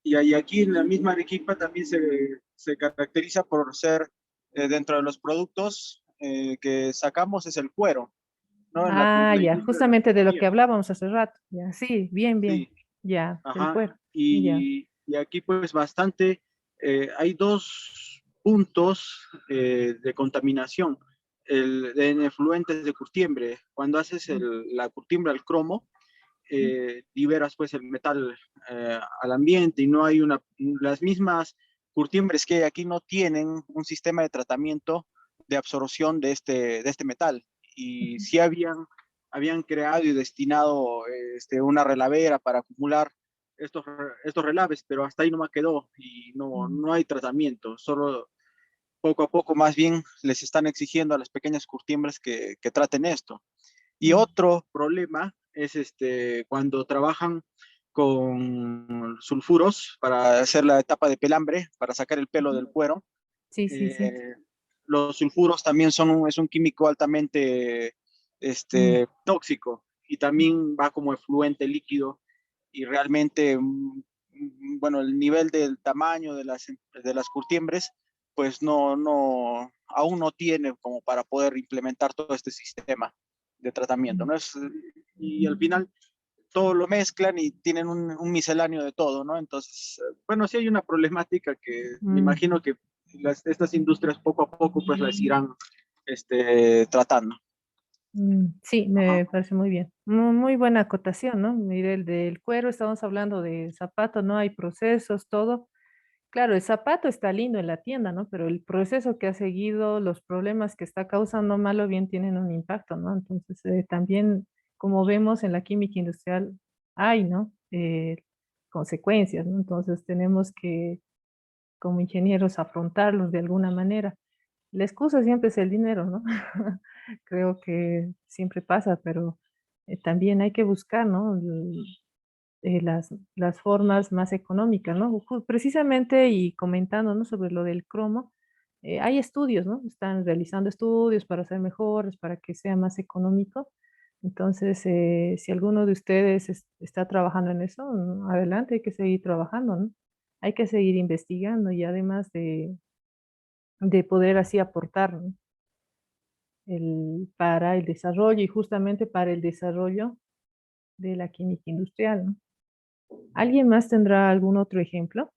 Y ahí aquí en la misma Arequipa también se caracteriza por ser, dentro de los productos que sacamos es el cuero, ¿no? Ah, La ya, industria de la justamente de lo que joyería. hablábamos hace rato. Ya, sí, bien, bien. Sí, Ya, del ajá. cuero. Ya. Y aquí pues bastante, hay dos puntos de contaminación. En efluentes de curtiembre, cuando haces la curtiembre al cromo, liberas pues el metal al ambiente y no hay las mismas curtiembres que hay aquí no tienen un sistema de tratamiento de absorción de este metal. Y sí habían creado y destinado una relavera para acumular estos relaves, pero hasta ahí no me quedó y no hay tratamiento, solo poco a poco más bien les están exigiendo a las pequeñas curtiembres que traten esto. Y otro problema es cuando trabajan con sulfuros para hacer la etapa de pelambre, para sacar el pelo del cuero. Sí, sí, sí. Eh, los sulfuros también es un químico altamente Mm. tóxico y también va como efluente líquido y realmente, bueno, el nivel del tamaño de las curtiembres, pues aún no tiene como para poder implementar todo este sistema de tratamiento, ¿no? Y al final todo lo mezclan y tienen un misceláneo de todo, ¿no? Entonces, bueno, sí hay una problemática que me Mm. imagino que estas industrias poco a poco pues las irán tratando. Sí, Ajá. me parece muy bien. Muy buena acotación, ¿no? Mire, el del cuero, estamos hablando de zapato, ¿no? Hay procesos, todo. Claro, el zapato está lindo en la tienda, ¿no? Pero el proceso que ha seguido, los problemas que está causando, mal o bien tienen un impacto, ¿no? Entonces, también, como vemos en la química industrial, hay, ¿no? Consecuencias, ¿no? Entonces, tenemos que, como ingenieros, afrontarlos de alguna manera. La excusa siempre es el dinero, ¿no? Creo que siempre pasa, pero también hay que buscar, ¿no? Las formas más económicas, ¿no? Precisamente y comentando, ¿no? Sobre lo del cromo, hay estudios, ¿no? Están realizando estudios para hacer mejores, para que sea más económico. Entonces, si alguno de ustedes está trabajando en eso, adelante, hay que seguir trabajando, ¿no? Hay que seguir investigando y además de poder así aportar, ¿no? Para el desarrollo y justamente para el desarrollo de la química industrial, ¿no? ¿Alguien más tendrá algún otro ejemplo?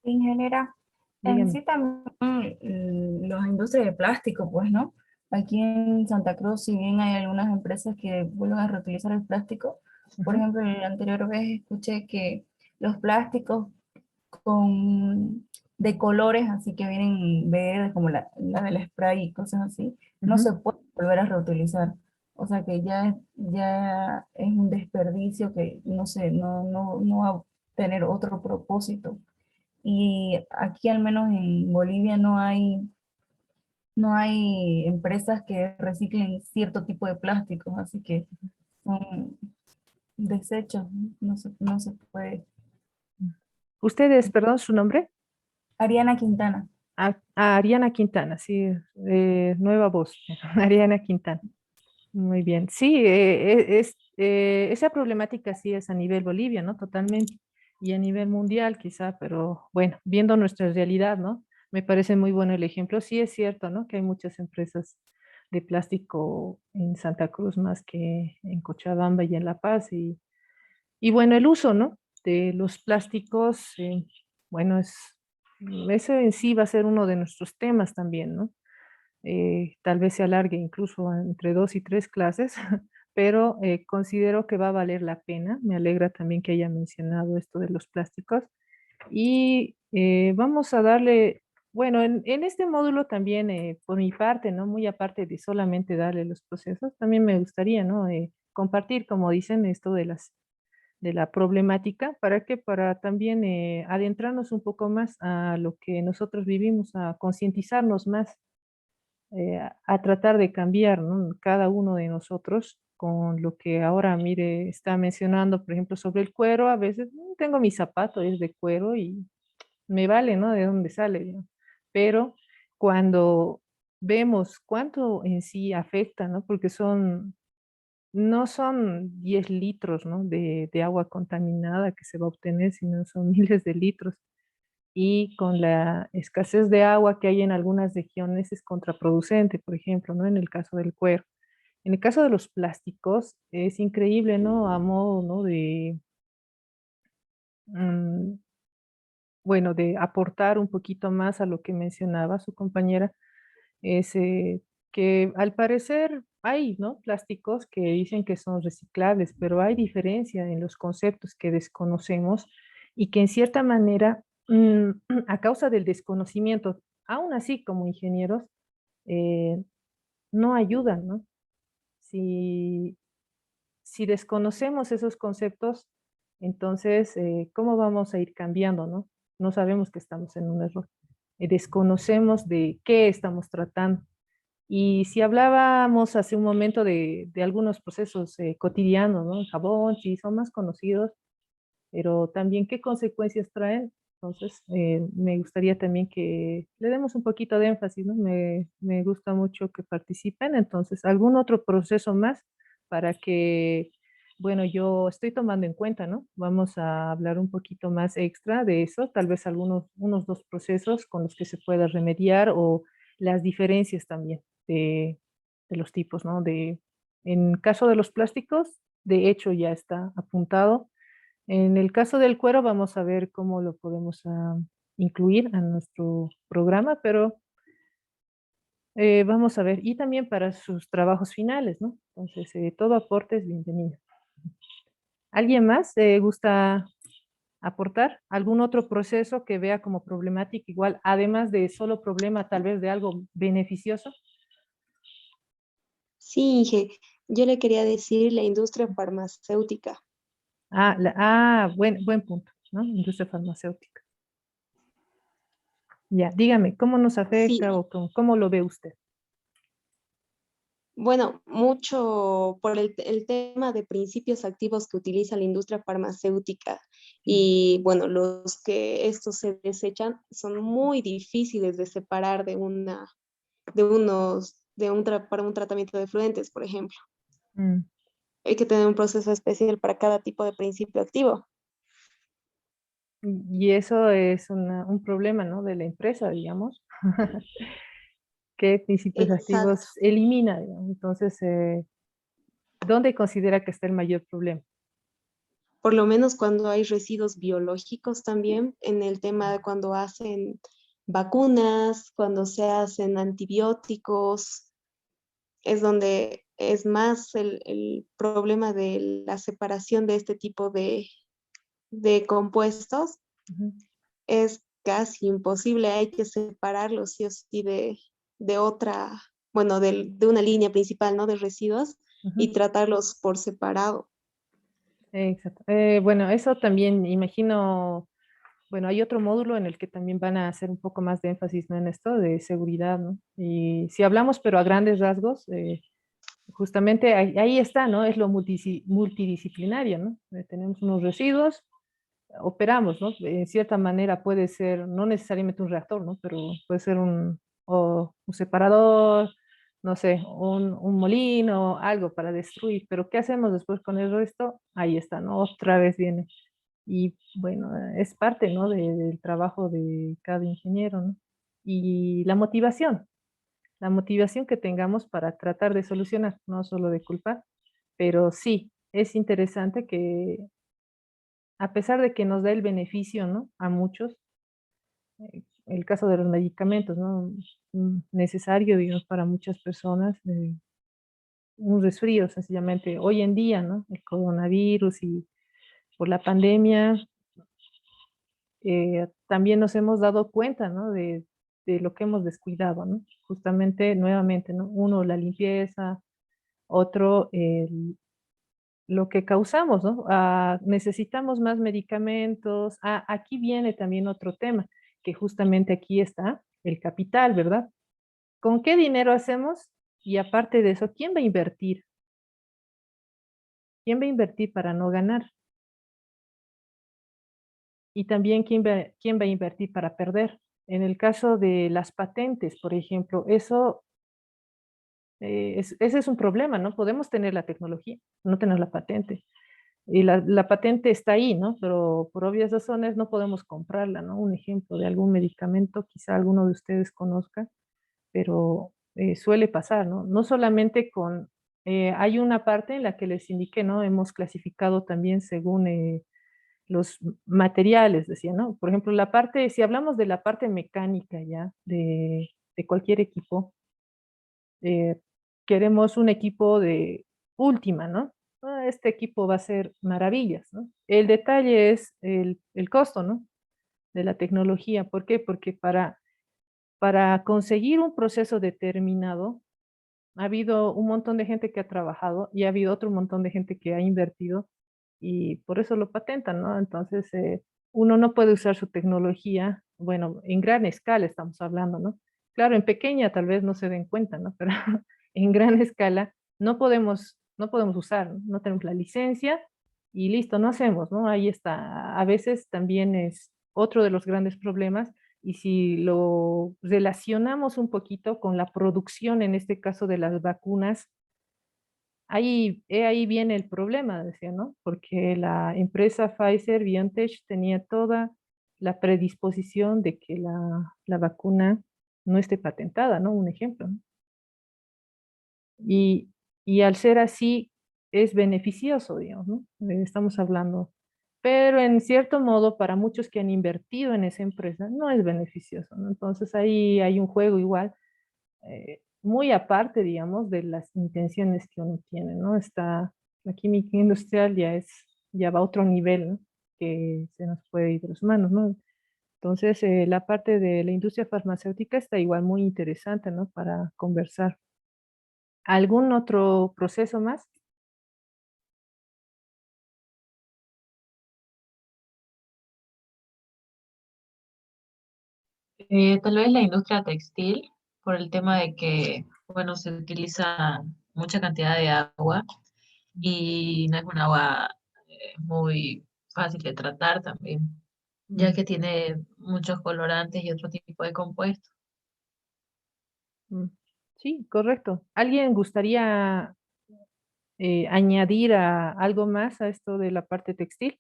Ingeniera, en Dígame. sí también las industrias de plástico, pues, ¿no? Aquí en Santa Cruz, si bien hay algunas empresas que vuelven a reutilizar el plástico, por Ujú, ejemplo, la anterior vez escuché que los plásticos con, de colores, así que vienen verdes, como la del spray y cosas así, no ujú. se puede volver a reutilizar. O sea que ya es un desperdicio que no sé, no va a tener otro propósito. Y aquí al menos en Bolivia no hay empresas que reciclen cierto tipo de plásticos, así que son desechos, no se puede. Ustedes, perdón, su nombre. Ariana Quintana. Ariana Quintana, sí, nueva voz. Ariana Quintana. Muy bien. Sí, esa problemática sí es a nivel Bolivia, ¿no? Totalmente. Y a nivel mundial quizá, pero bueno, viendo nuestra realidad, ¿no? Me parece muy bueno el ejemplo. Sí es cierto, ¿no? Que hay muchas empresas de plástico en Santa Cruz más que en Cochabamba y en La Paz. Y bueno, el uso, ¿no? De los plásticos, bueno, ese en sí va a ser uno de nuestros temas también, ¿no? Tal vez se alargue incluso entre 2 y 3 clases, pero considero que va a valer la pena. Me alegra también que haya mencionado esto de los plásticos. Y vamos a darle, bueno, en este módulo también, por mi parte, ¿no? Muy aparte de solamente darle los procesos, también me gustaría, ¿no? Compartir, como dicen, esto de la problemática, ¿para qué? Para también adentrarnos un poco más a lo que nosotros vivimos, a concientizarnos más, a tratar de cambiar, ¿no? Cada uno de nosotros con lo que ahora, mire, está mencionando, por ejemplo, sobre el cuero. A veces tengo mi zapato, es de cuero y me vale, ¿no? De dónde sale, ¿no? Pero cuando vemos cuánto en sí afecta, ¿no? Porque no son 10 litros, ¿no? De agua contaminada que se va a obtener, sino son miles de litros. Y con la escasez de agua que hay en algunas regiones es contraproducente, por ejemplo, ¿no? En el caso del cuero. En el caso de los plásticos, es increíble, ¿no? A modo, ¿no? Mm, bueno, de aportar un poquito más a lo que mencionaba su compañera, es que al parecer hay, ¿no? Plásticos que dicen que son reciclables, pero hay diferencia en los conceptos que desconocemos y que en cierta manera, a causa del desconocimiento, aún así como ingenieros, eh, no ayudan, ¿no? Si, si desconocemos esos conceptos, entonces, ¿cómo vamos a ir cambiando, no? No sabemos que estamos en un error. Desconocemos de qué estamos tratando. Y si hablábamos hace un momento de algunos procesos cotidianos, ¿no? El jabón, sí, son más conocidos, pero también qué consecuencias traen. Entonces, me gustaría también que le demos un poquito de énfasis, ¿no? Me gusta mucho que participen. Entonces, algún otro proceso más para que, bueno, yo estoy tomando en cuenta, ¿no? Vamos a hablar un poquito más extra de eso, tal vez unos 2 procesos con los que se pueda remediar o las diferencias también de los tipos, ¿no? En caso de los plásticos, de hecho ya está apuntado. En el caso del cuero, vamos a ver cómo lo podemos incluir a nuestro programa, pero vamos a ver, y también para sus trabajos finales, ¿no? Entonces, todo aporte es bienvenido. ¿Alguien más gusta aportar algún otro proceso que vea como problemática, igual, además de solo problema, tal vez de algo beneficioso? Sí, Inge, yo le quería decir la industria farmacéutica. Buen punto, ¿no? Industria farmacéutica. Ya, dígame, ¿cómo nos Sí, afecta o cómo lo ve usted? bueno, mucho por el tema de principios activos que utiliza la industria farmacéutica y bueno, los que estos se desechan son muy difíciles de separar para un tratamiento de fluentes, por ejemplo. Mm. Hay que tener un proceso especial para cada tipo de principio activo. Y eso es un problema, ¿no? De la empresa, digamos. ¿Qué principios Exacto. activos elimina, digamos? Entonces, ¿dónde considera que está el mayor problema? Por lo menos cuando hay residuos biológicos también, en el tema de cuando hacen vacunas, cuando se hacen antibióticos, es donde es más el problema de la separación de este tipo de compuestos. Ujú. Es casi imposible, hay que separarlos sí o sí de otra, bueno, de una línea principal, ¿no? De residuos y Ujú. tratarlos por separado. Exacto. Bueno, eso también imagino, bueno, hay otro módulo en el que también van a hacer un poco más de énfasis, ¿no? En esto de seguridad, ¿no? Y si hablamos, pero a grandes rasgos, justamente ahí está, ¿no? Es lo multidisciplinario, ¿no? Tenemos unos residuos, operamos, ¿no? En cierta manera puede ser, no necesariamente un reactor, ¿no? Pero puede ser un separador, no sé, un molino, algo para destruir. Pero ¿qué hacemos después con el resto? Ahí está, ¿no? Otra vez viene. Y bueno, es parte, ¿no? del trabajo de cada ingeniero, ¿no? Y la motivación. la motivación que tengamos para tratar de solucionar, no solo de culpar, pero sí, es interesante que a pesar de que nos da el beneficio, ¿no? A muchos, el caso de los medicamentos, ¿no? Necesario, digamos, para muchas personas, un resfrío sencillamente. Hoy en día, ¿no? El coronavirus y por la pandemia, también nos hemos dado cuenta, ¿no? De lo que hemos descuidado, ¿no? Justamente, nuevamente, ¿no? Uno, la limpieza, otro, lo que causamos, ¿no? Necesitamos más medicamentos. Aquí viene también otro tema, que justamente aquí está el capital, ¿verdad? ¿Con qué dinero hacemos? Y aparte de eso, ¿quién va a invertir? ¿Quién va a invertir para no ganar? Y también quién va a invertir para perder. En el caso de las patentes, por ejemplo, eso ese es un problema, ¿no? Podemos tener la tecnología, no tener la patente. Y la patente está ahí, ¿no? Pero por obvias razones no podemos comprarla, ¿no? Un ejemplo de algún medicamento, quizá alguno de ustedes conozca, pero suele pasar, ¿no? No solamente con, hay una parte en la que les indiqué, ¿no? Hemos clasificado también según los materiales, decía, ¿no? Por ejemplo, la parte, si hablamos de la parte mecánica ya, de cualquier equipo, eh, queremos un equipo de última, ¿no? Este equipo va a ser maravillas, ¿no? El detalle es el costo, ¿no? De la tecnología. ¿Por qué? Porque para conseguir un proceso determinado, ha habido un montón de gente que ha trabajado y ha habido otro montón de gente que ha invertido y por eso lo patentan, ¿no? Entonces, uno no puede usar su tecnología, bueno, en gran escala estamos hablando, ¿no? Claro, en pequeña tal vez no se den cuenta, ¿no? Pero en gran escala no podemos usar, ¿no? No tenemos la licencia y listo, no hacemos, ¿no? Ahí está. A veces también es otro de los grandes problemas y si lo relacionamos un poquito con la producción, en este caso de las vacunas, ahí viene el problema, decía, ¿no? Porque la empresa Pfizer BioNTech tenía toda la predisposición de que la vacuna no esté patentada, ¿no? Un ejemplo, ¿no? Y, y al ser así, es beneficioso, digamos, ¿no? Estamos hablando. Pero en cierto modo, para muchos que han invertido en esa empresa, no es beneficioso, ¿no? Entonces ahí hay un juego igual, muy aparte, digamos, de las intenciones que uno tiene, ¿no? La química industrial ya va a otro nivel, ¿no? Que se nos puede ir de las manos, ¿no? Entonces, la parte de la industria farmacéutica está igual muy interesante, ¿no? Para conversar. ¿Algún otro proceso más? Tal vez la industria textil, por el tema de que, bueno, se utiliza mucha cantidad de agua y no es un agua muy fácil de tratar también, ya Mm, que tiene muchos colorantes y otro tipo de compuestos. mm. Sí, correcto. ¿Alguien gustaría añadir algo más a esto de la parte textil?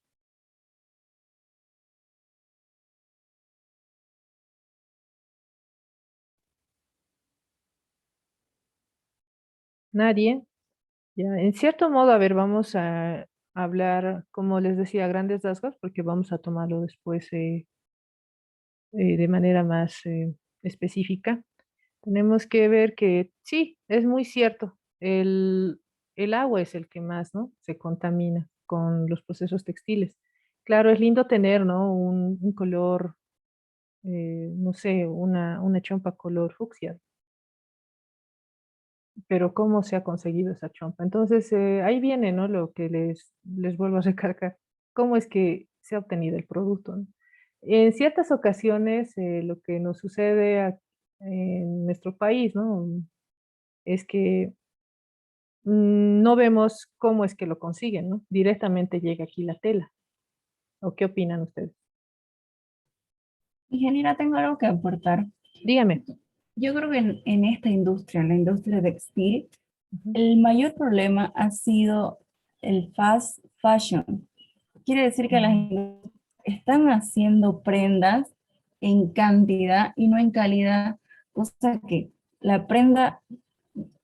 ¿Nadie? Ya, en cierto modo, a ver, vamos a hablar, como les decía, a grandes rasgos, porque vamos a tomarlo después de manera más específica. Tenemos que ver que sí, es muy cierto, el agua es el que más, ¿no? Se contamina con los procesos textiles. Claro, es lindo tener, ¿no? Un color, no sé, una chompa color fucsia, pero ¿cómo se ha conseguido esa chompa? Entonces, ahí viene, ¿no? Lo que les vuelvo a recargar. ¿Cómo es que se ha obtenido el producto, ¿no? En ciertas ocasiones, lo que nos sucede en nuestro país, ¿no? Es que no vemos cómo es que lo consiguen, ¿no? Directamente llega aquí la tela. ¿O qué opinan ustedes? Ingeniera, tengo algo que aportar. Dígame. Yo creo que en esta industria, en la industria textil, Ujú. el mayor problema ha sido el fast fashion. Quiere decir que las Mm, industrias están haciendo prendas en cantidad y no en calidad, cosa que la prenda,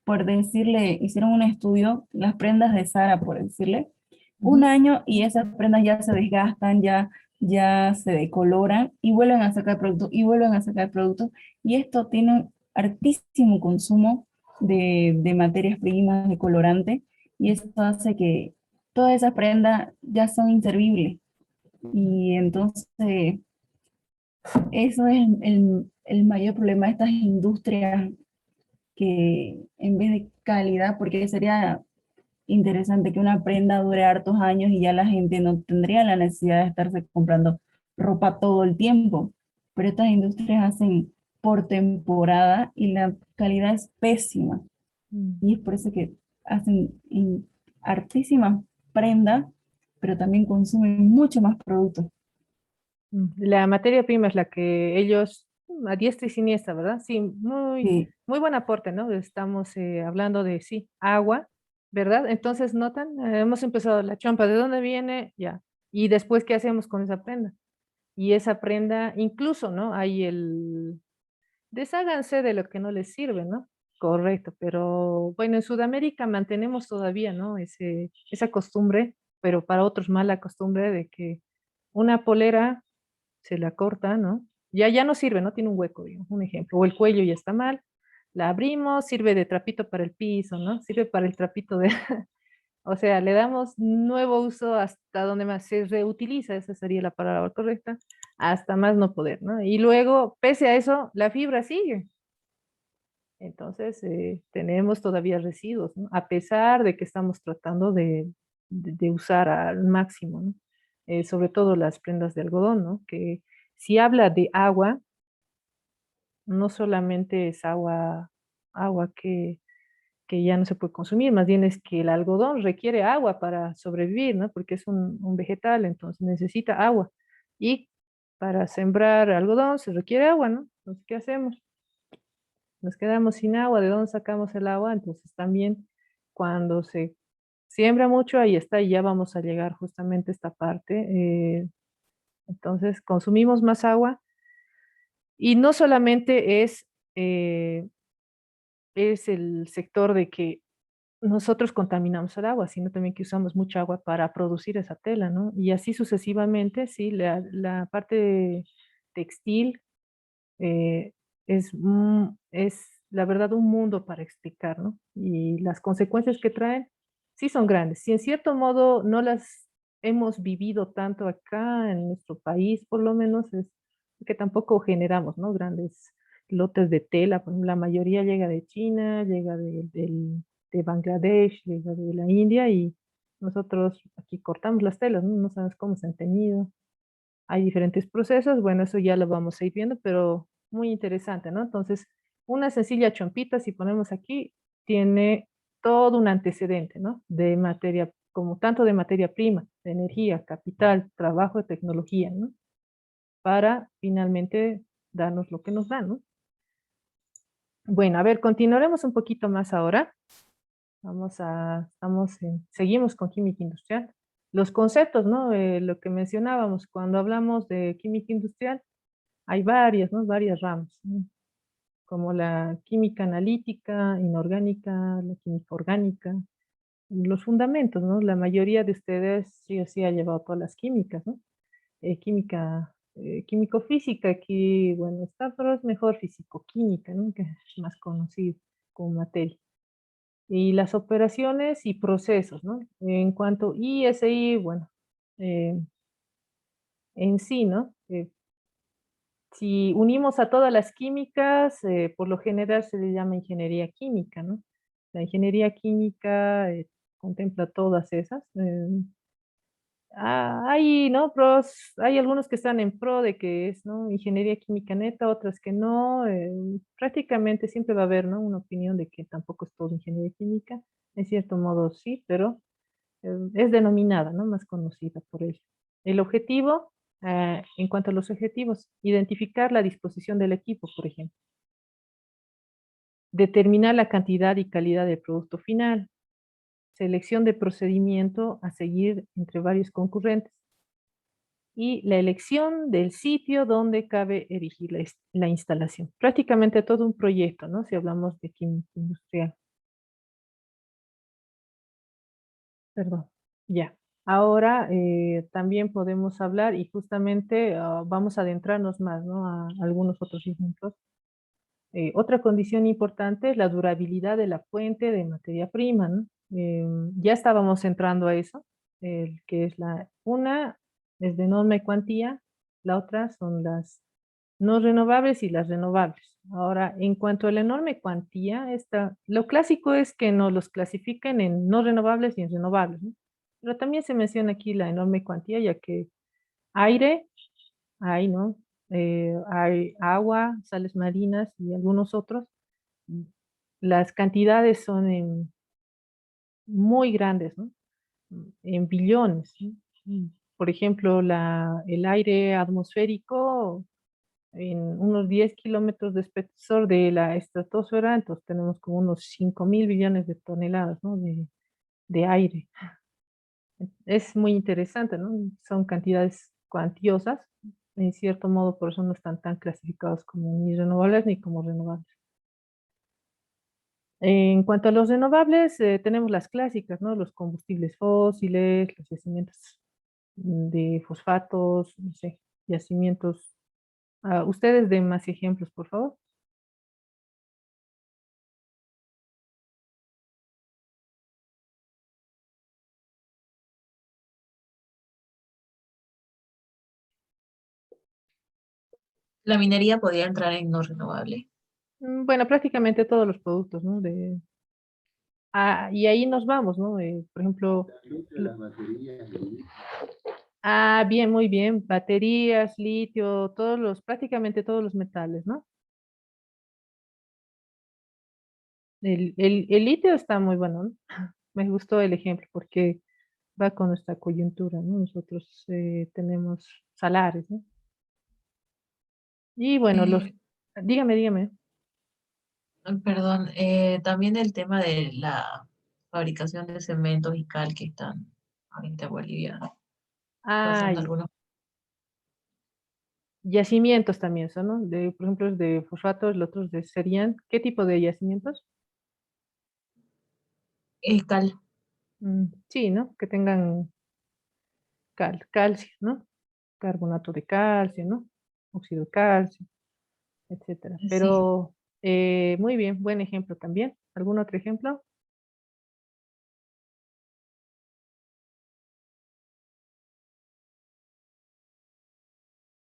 por decirle, hicieron un estudio, las prendas de Zara, por decirle, un año y esas prendas ya se desgastan, ya se decoloran y vuelven a sacar productos y vuelven a sacar productos. Y esto tiene un altísimo consumo de materias primas, de colorante, y esto hace que todas esas prendas ya son inservibles. Y entonces, eso es el mayor problema de estas industrias que en vez de calidad, porque sería interesante que una prenda dure hartos años y ya la gente no tendría la necesidad de estarse comprando ropa todo el tiempo. Pero estas industrias hacen por temporada y la calidad es pésima. Y es por eso que hacen hartísimas prendas, pero también consumen mucho más productos. La materia prima es la que ellos, a diestra y siniestra, ¿verdad? Sí, Sí. muy buen aporte, ¿no? Estamos hablando de, sí, agua, ¿verdad? Entonces, notan, hemos empezado la chompa, ¿de dónde viene? Ya. Y después, ¿qué hacemos con esa prenda? Y esa prenda, incluso, ¿no? Hay desháganse de lo que no les sirve, ¿no? Correcto, pero bueno, en Sudamérica mantenemos todavía, ¿no? Esa costumbre, pero para otros mala costumbre de que una polera se la corta, ¿no? Ya no sirve, ¿no? Tiene un hueco, digamos, un ejemplo. O el cuello ya está mal, la abrimos, sirve de trapito para el piso, ¿no? Sirve para el trapito de... O sea, le damos nuevo uso hasta donde más se reutiliza, esa sería la palabra correcta, hasta más no poder, ¿no? Y luego, pese a eso, la fibra sigue. Entonces, tenemos todavía residuos, ¿no? A pesar de que estamos tratando de usar al máximo, ¿no? Sobre todo las prendas de algodón, ¿no? Que si habla de agua, no solamente es agua que ya no se puede consumir, más bien es que el algodón requiere agua para sobrevivir, ¿no? Porque es un vegetal, entonces necesita agua. Y para sembrar algodón se requiere agua, ¿no? Entonces, ¿qué hacemos? Nos quedamos sin agua. ¿De dónde sacamos el agua? Entonces también cuando se siembra mucho, ahí está, y ya vamos a llegar justamente a esta parte. Entonces consumimos más agua y no solamente es el sector de que nosotros contaminamos el agua, sino también que usamos mucha agua para producir esa tela, ¿no? Y así sucesivamente, sí, la parte textil eh, es la verdad un mundo para explicar, ¿no? Y las consecuencias que traen sí son grandes. Si en cierto modo no las hemos vivido tanto acá en nuestro país, por lo menos es que tampoco generamos, ¿no? Grandes lotes de tela, por ejemplo, la mayoría llega de China, llega de Bangladesh, llega de la India y nosotros aquí cortamos las telas, ¿no? No sabemos cómo se han tenido. Hay diferentes procesos, bueno, eso ya lo vamos a ir viendo, pero muy interesante, ¿no? Entonces, una sencilla chompita, si ponemos aquí, tiene todo un antecedente, ¿no? De materia, como tanto de materia prima, de energía, capital, trabajo, tecnología, ¿no? Para finalmente darnos lo que nos dan, ¿no? Bueno, a ver, continuaremos un poquito más ahora. Seguimos con química industrial. Los conceptos, ¿no? Lo que mencionábamos, cuando hablamos de química industrial, hay varias, ¿no? Varias ramas, ¿no? Como la química analítica, inorgánica, la química orgánica, los fundamentos, ¿no? La mayoría de ustedes sí o sí ha llevado todas las químicas, ¿no? Químico-física, aquí, bueno, está, pero es mejor físico-química, ¿no? Que es más conocido como materia. Y las operaciones y procesos, ¿no? En cuanto ISI, bueno, en sí, ¿no? Si unimos a todas las químicas, por lo general se le llama ingeniería química, ¿no? La ingeniería química contempla todas esas. Hay, ¿no? Pros, hay algunos que están en pro de que es, ¿no? Ingeniería química neta, otras que no. Prácticamente siempre va a haber, ¿no? Una opinión de que tampoco es todo ingeniería química. En cierto modo sí, pero es denominada, ¿no? Más conocida por ello. El objetivo, en cuanto a los objetivos, identificar la disposición del equipo, por ejemplo. Determinar la cantidad y calidad del producto final. Selección de procedimiento a seguir entre varios concurrentes. y la elección del sitio donde cabe erigir la instalación. Prácticamente todo un proyecto, ¿no? Si hablamos de química industrial. Perdón, ya. Ahora también podemos hablar y justamente vamos a adentrarnos más, ¿no? A algunos otros ejemplos. Otra condición importante es la durabilidad de la fuente de materia prima, ¿no? Ya estábamos entrando a eso, que es una es de enorme cuantía, la otra son las no renovables y las renovables. Ahora, en cuanto a la enorme cuantía, lo clásico es que nos los clasifiquen en no renovables y en renovables, ¿no? Pero también se menciona aquí la enorme cuantía, ya que aire, hay, ¿no? Hay agua, sales marinas y algunos otros. Mm, Las cantidades son muy grandes, ¿no? En billones, ¿no? Por ejemplo, el aire atmosférico en unos 10 kilómetros de espesor de la estratosfera, entonces tenemos como unos 5.000 billones de toneladas, ¿no? de aire. Es muy interesante, ¿no? Son cantidades cuantiosas, en cierto modo por eso no están tan clasificados como ni renovables ni como renovables. En cuanto a los renovables, tenemos las clásicas, ¿no? Los combustibles fósiles, los yacimientos de fosfatos, no sé, yacimientos. Ustedes den más ejemplos, por favor. La minería podría entrar en no renovable. Bueno, prácticamente todos los productos, ¿no? Y ahí nos vamos, ¿no? Por ejemplo, Las baterías, bien, muy bien. Baterías, litio, prácticamente todos los metales, ¿no? El litio está muy bueno, ¿no? Me gustó el ejemplo porque va con nuestra coyuntura, ¿no? Nosotros tenemos salares, ¿no? Y bueno, Eh, dígame. Perdón, también el tema de la fabricación de cementos y cal que están ahorita en Bolivia pasando Ay, algunos. yacimientos también son, ¿no? Por ejemplo, es de fosfatos, los otros serían, ¿qué tipo de yacimientos? Cal, Sí, ¿no? Que tengan calcio, ¿no? Carbonato de calcio, ¿no? Óxido de calcio, etcétera. sí. Pero muy bien, buen ejemplo también. ¿Algún otro ejemplo?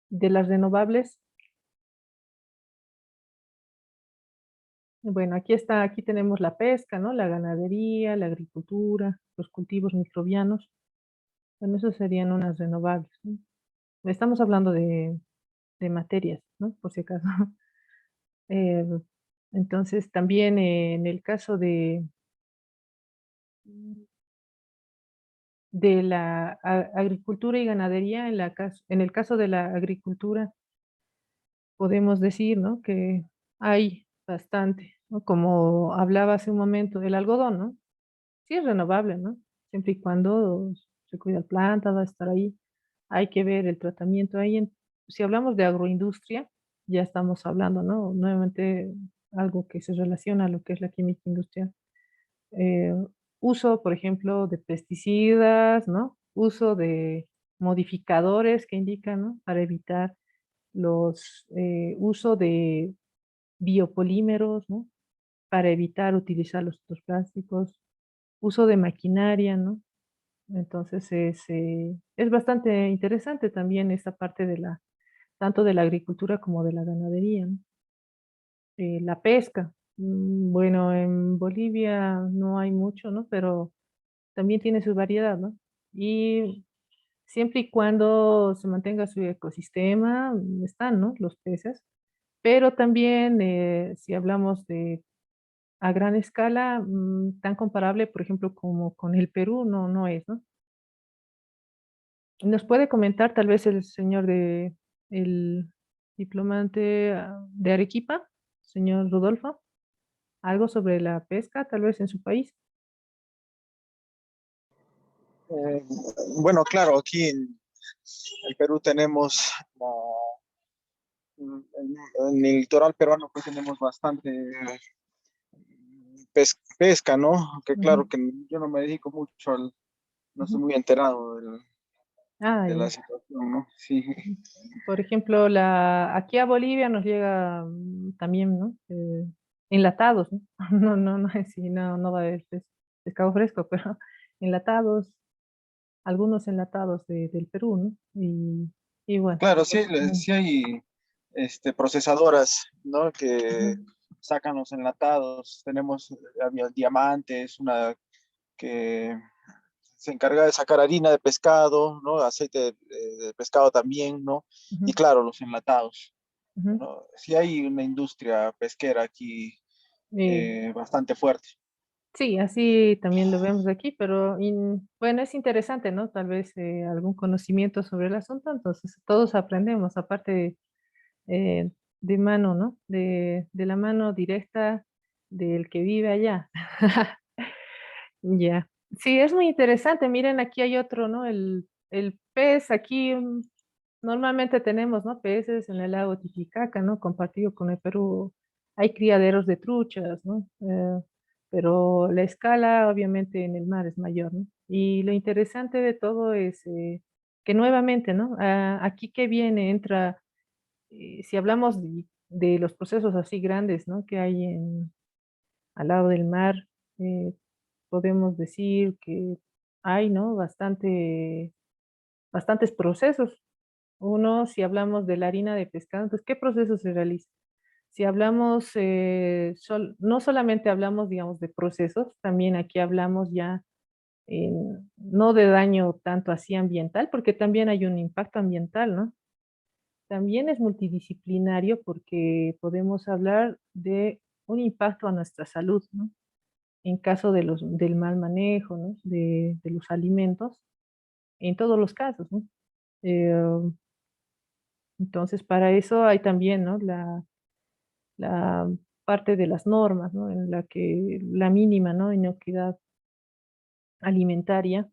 De las renovables. Bueno, aquí tenemos la pesca, ¿no? La ganadería, la agricultura, los cultivos microbianos. Bueno, esos serían unas renovables, ¿no? Estamos hablando de materias, ¿no? Por si acaso. Eh, entonces, también en el caso de la agricultura y ganadería, en el caso de la agricultura, podemos decir, ¿no? Que hay bastante, ¿no? Como hablaba hace un momento, el algodón, ¿no? Sí es renovable, ¿no? Siempre y cuando se cuida la planta, va a estar ahí. Hay que ver el tratamiento ahí. Si hablamos de agroindustria, ya estamos hablando, ¿no? Nuevamente algo que se relaciona a lo que es la química industrial. eh, Uso, por ejemplo, de pesticidas, ¿no? Uso de modificadores que indican, ¿no? Para evitar uso de biopolímeros, ¿no? Para evitar utilizar los otros plásticos, uso de maquinaria, ¿no? Entonces es bastante interesante también esta parte tanto de la agricultura como de la ganadería, ¿no? La pesca. Bueno, en Bolivia no hay mucho, ¿no? Pero también tiene su variedad, ¿no? Y siempre y cuando se mantenga su ecosistema, están, ¿no? Los peces. Pero también, si hablamos a gran escala, tan comparable, por ejemplo, como con el Perú, no es, ¿no? ¿Nos puede comentar tal vez el señor el diplomante de Arequipa, señor Rodolfo, algo sobre la pesca, tal vez en su país? Eh, bueno, claro, aquí el Perú tenemos, en el litoral peruano pues tenemos bastante pesca, ¿no? Que claro que yo no me dedico mucho no estoy muy enterado Ah, de ya. la situación, ¿no? Sí. Por ejemplo, aquí a Bolivia nos llega también, ¿no? Enlatados, ¿no? No, sí, no va a haber pescado fresco, pero enlatados, algunos enlatados del Perú, ¿no? Y bueno. Claro, sí hay procesadoras, ¿no? Que sacan los enlatados. Tenemos Diamantes, una que se encarga de sacar harina de pescado, ¿no? Aceite de pescado también, ¿no? Ujú, Y claro, los enlatados, ujú. ¿no? Sí hay una industria pesquera aquí Eh, bastante fuerte. sí, así también lo vemos aquí, pero bueno, es interesante, ¿no? Tal vez algún conocimiento sobre el asunto, entonces todos aprendemos, aparte eh, de mano, ¿no? De la mano directa del que vive allá. Ya. Sí, es muy interesante. Miren, aquí hay otro, ¿no? El pez, aquí normalmente tenemos, ¿no? Peces en el lago Titicaca, ¿no? Compartido con el Perú. Hay criaderos de truchas, ¿no? Pero la escala, obviamente, en el mar es mayor, ¿no? Y lo interesante de todo es que nuevamente, ¿no? Aquí que viene, entra, si hablamos de los procesos así grandes, ¿no? Que hay al lado del mar, eh, podemos decir que hay, ¿no? Bastantes procesos. Uno, si hablamos de la harina de pescado, entonces, ¿qué proceso se realiza? Si hablamos, no solamente hablamos, digamos, de procesos, también aquí hablamos ya no de daño tanto así ambiental, porque también hay un impacto ambiental, ¿no? También es multidisciplinario porque podemos hablar de un impacto a nuestra salud, ¿no? En caso del mal manejo, ¿no? De los alimentos, en todos los casos, ¿no? Eh, entonces, para eso hay también, ¿no? La parte de las normas, ¿no? En la que la mínima, ¿no? Inocuidad alimentaria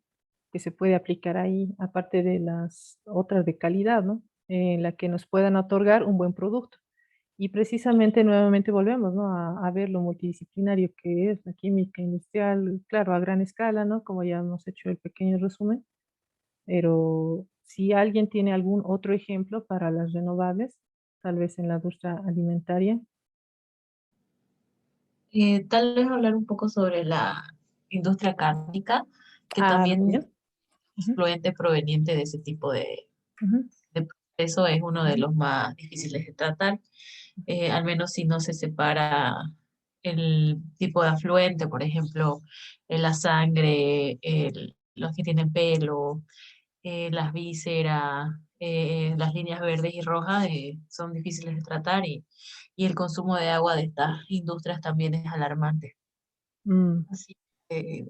que se puede aplicar ahí, aparte de las otras de calidad, ¿no? En la que nos puedan otorgar un buen producto. Y precisamente nuevamente volvemos, ¿no? A ver lo multidisciplinario que es la química industrial, claro, a gran escala, ¿no? Como ya hemos hecho el pequeño resumen, pero si alguien tiene algún otro ejemplo para las renovables, tal vez en la industria alimentaria. Tal vez hablar un poco sobre la industria cárnica, que Ah, también bien. es Ujú, influente proveniente de ese tipo ujú, de proceso, es uno de los más difíciles de tratar, al menos si no se separa el tipo de afluente, por ejemplo, la sangre, los que tienen pelo, las vísceras, las líneas verdes y rojas son difíciles de tratar y el consumo de agua de estas industrias también es alarmante. mm, Así que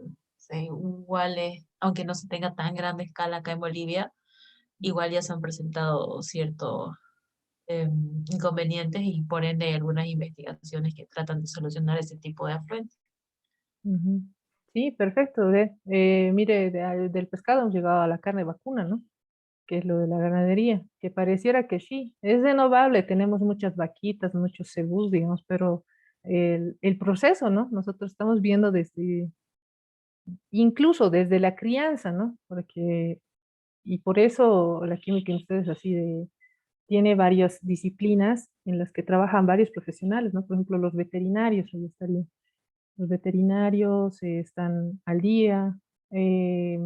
igual aunque no se tenga tan grande escala acá en Bolivia, igual ya se han presentado ciertos inconvenientes y por ende hay algunas investigaciones que tratan de solucionar ese tipo de afluentes. ujú. Sí, perfecto. Mire, del pescado hemos llegado a la carne vacuna, ¿no? Que es lo de la ganadería, que pareciera que sí, es renovable, tenemos muchas vaquitas, muchos cebús, digamos, pero el proceso, ¿no? Nosotros estamos viendo incluso desde la crianza, ¿no? Y por eso la química industrial es así tiene varias disciplinas en las que trabajan varios profesionales, ¿no? Por ejemplo, los veterinarios, ahí estaría. Los veterinarios están al día. eh,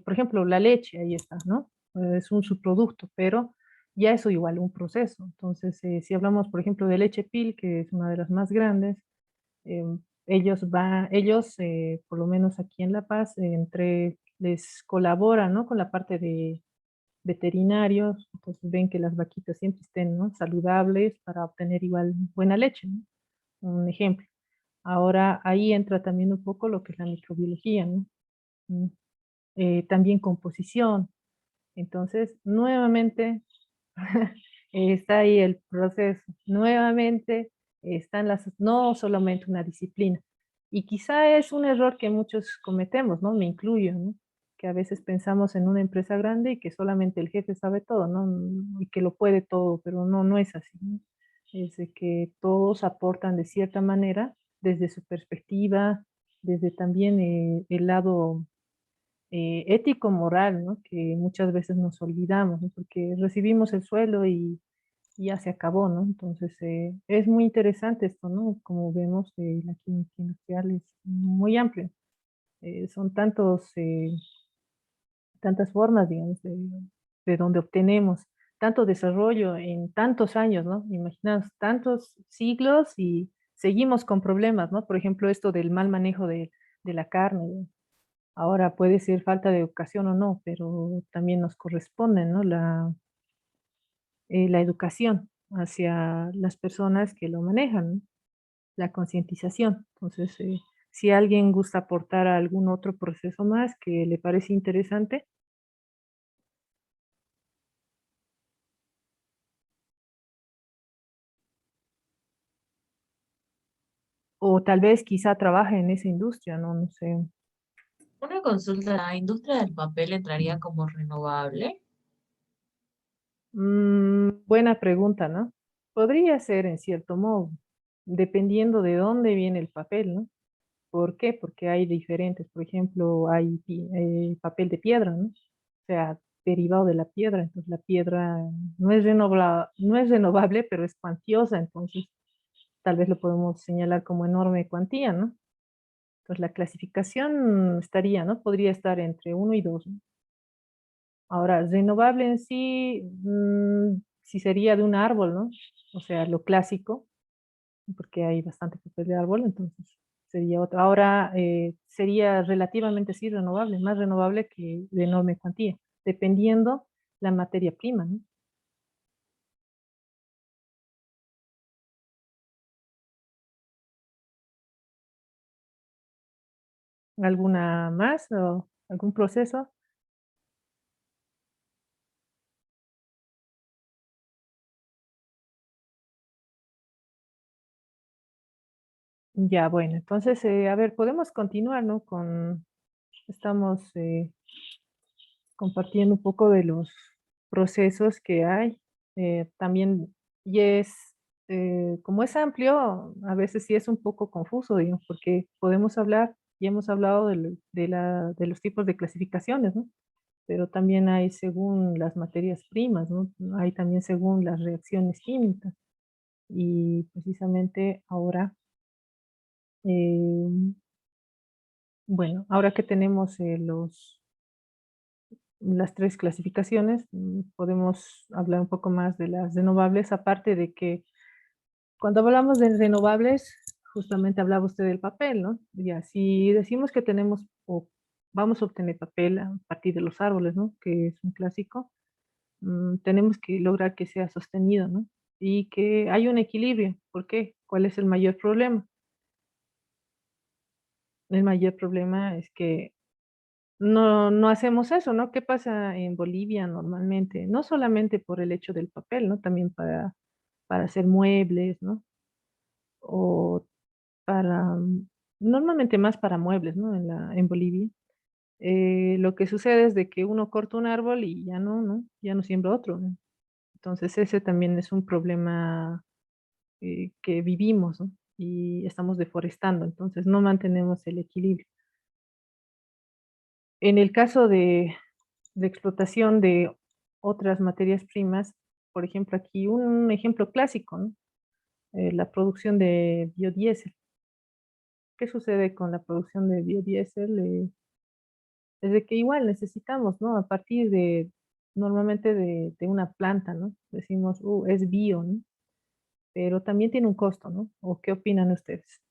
por ejemplo, la leche, ahí está, ¿no? Es un subproducto, pero ya eso igual un proceso. Entonces, si hablamos, por ejemplo, de leche PIL, que es una de las más grandes, eh, por lo menos aquí en La Paz, les colaboran, ¿no? Con la parte de veterinarios, entonces ven que las vaquitas siempre estén, ¿no? Saludables para obtener igual buena leche, ¿no? Un ejemplo. Ahora ahí entra también un poco lo que es la microbiología, ¿no? Mm, también composición. Entonces, nuevamente está ahí el proceso. Nuevamente están no solamente una disciplina. Y quizá es un error que muchos cometemos, ¿no? Me incluyo, ¿no? porque a veces pensamos en una empresa grande y que solamente el jefe sabe todo, ¿no? Y que lo puede todo, pero no, no es así, ¿no? Es de que todos aportan de cierta manera, desde su perspectiva, desde también el lado ético, moral, ¿no? Que muchas veces nos olvidamos, ¿no? Porque recibimos el sueldo y ya se acabó, ¿no? Entonces, es muy interesante esto, ¿no? Como vemos, la química industrial es muy amplia. Son tantas formas, digamos, de donde obtenemos tanto desarrollo en tantos años, ¿no? Imaginaos, tantos siglos y seguimos con problemas, ¿no? Por ejemplo, esto del mal manejo de la carne. Ahora puede ser falta de educación o no, pero también nos corresponde, ¿no? La educación hacia las personas que lo manejan, ¿no? La concientización. Entonces, si alguien gusta aportar algún otro proceso más que le parece interesante, o tal vez quizá trabaje en esa industria, no, no sé. Una consulta, ¿la industria del papel entraría como renovable? Buena pregunta, ¿no? Podría ser en cierto modo, dependiendo de dónde viene el papel, ¿no? ¿Por qué? Porque hay diferentes, por ejemplo, hay papel de piedra, ¿no? O sea, derivado de la piedra, entonces la piedra no es renovable, pero es cuantiosa, entonces tal vez lo podemos señalar como enorme cuantía, ¿no? Entonces la clasificación estaría, ¿no? Podría estar entre uno y 2, ¿no? Ahora, renovable en sí, sí sería de un árbol, ¿no? O sea, lo clásico, porque hay bastante papel de árbol, entonces sería otro. Ahora, sería relativamente sí renovable, más renovable que de enorme cuantía, dependiendo la materia prima, ¿no? ¿Alguna más o algún proceso? Ya, bueno, entonces, a ver, podemos continuar, ¿no? Estamos compartiendo un poco de los procesos que hay. También, y como es amplio, a veces sí es un poco confuso, digamos, porque podemos hablar, y hemos hablado de los tipos de clasificaciones, ¿no? Pero también hay según las materias primas, ¿no? Hay también según las reacciones químicas. Y precisamente ahora, eh, bueno, ahora que tenemos las tres clasificaciones, podemos hablar un poco más de las renovables, aparte de que cuando hablamos de renovables, justamente hablaba usted del papel, ¿no? Ya, si decimos que tenemos o vamos a obtener papel a partir de los árboles, ¿no? Que es un clásico, tenemos que lograr que sea sostenido, ¿no? Y que haya un equilibrio. ¿Por qué? ¿Cuál es el mayor problema? El mayor problema es que no hacemos eso, ¿no? ¿Qué pasa en Bolivia normalmente? No solamente por el hecho del papel, ¿no? También para hacer muebles, ¿no? O normalmente más para muebles, ¿no? En Bolivia. Lo que sucede es de que uno corta un árbol y ya no, ¿no? Ya no siembra otro, ¿no? Entonces ese también es un problema que vivimos, ¿no? Y estamos deforestando, entonces no mantenemos el equilibrio. En el caso de explotación de otras materias primas, por ejemplo, aquí un ejemplo clásico, ¿no? La producción de biodiesel. ¿Qué sucede con la producción de biodiesel? Es de que igual necesitamos, ¿no? A partir normalmente de una planta, ¿no? Decimos, es bio, ¿no? Pero también tiene un costo, ¿no? ¿O qué opinan ustedes?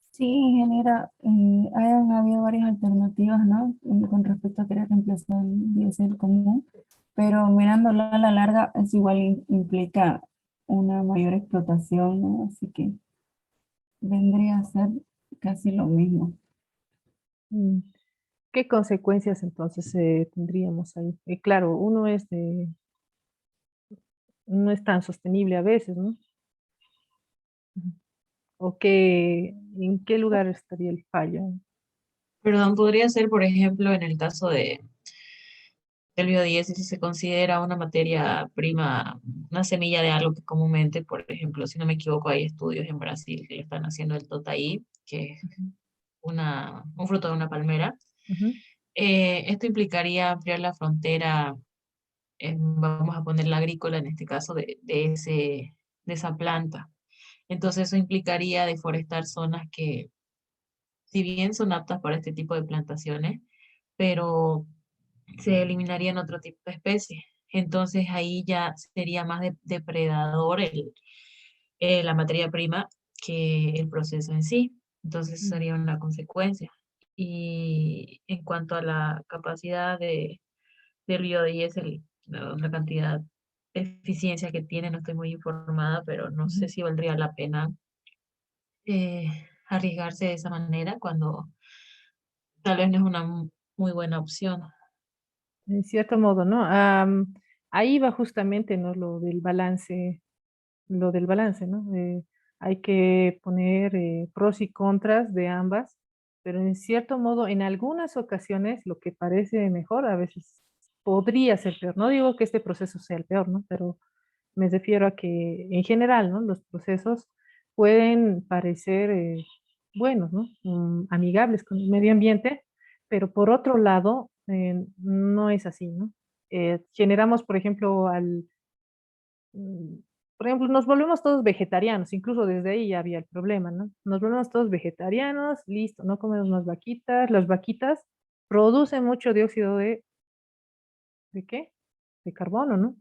Sí, ingeniera, han habido varias alternativas, ¿no? Con respecto a querer reemplazar el diésel común, pero mirándolo a la larga, es igual implica una mayor explotación, ¿no? Así que vendría a ser casi lo mismo. Mm, ¿Qué consecuencias entonces tendríamos ahí? Claro, no es tan sostenible a veces, ¿no? Ujú. ¿O qué, en qué lugar estaría el fallo? Perdón, podría ser, por ejemplo, en el caso del biodiesel, si se considera una materia prima, una semilla de algo que comúnmente, por ejemplo, si no me equivoco, hay estudios en Brasil que le están haciendo el totaí, que es un fruto de una palmera. Ujú. Esto implicaría ampliar la frontera, vamos a poner la agrícola en este caso, de esa planta. Entonces eso implicaría deforestar zonas que, si bien son aptas para este tipo de plantaciones, pero se eliminarían otro tipo de especies. Entonces ahí ya sería más depredador la materia prima que el proceso en sí. Entonces sería una consecuencia. Y en cuanto a la capacidad del biodiesel, la cantidad de eficiencia que tiene, no estoy muy informada, pero no sé si valdría la pena eh, arriesgarse de esa manera cuando tal vez no es una muy buena opción. En cierto modo, ¿no? Ahí va justamente, ¿no? Lo del balance, ¿no? Hay que poner pros y contras de ambas, pero en cierto modo, en algunas ocasiones, lo que parece mejor a veces podría ser peor. No digo que este proceso sea el peor, ¿no? Pero me refiero a que en general, ¿no? Los procesos pueden parecer buenos, ¿no? Amigables con el medio ambiente, pero por otro lado, no es así, ¿no? Generamos, por ejemplo, mm, por ejemplo, nos volvemos todos vegetarianos, incluso desde ahí ya había el problema, ¿no? Nos volvemos todos vegetarianos, listo, no comemos más vaquitas, las vaquitas producen mucho dióxido ¿de qué? De carbono, ¿no?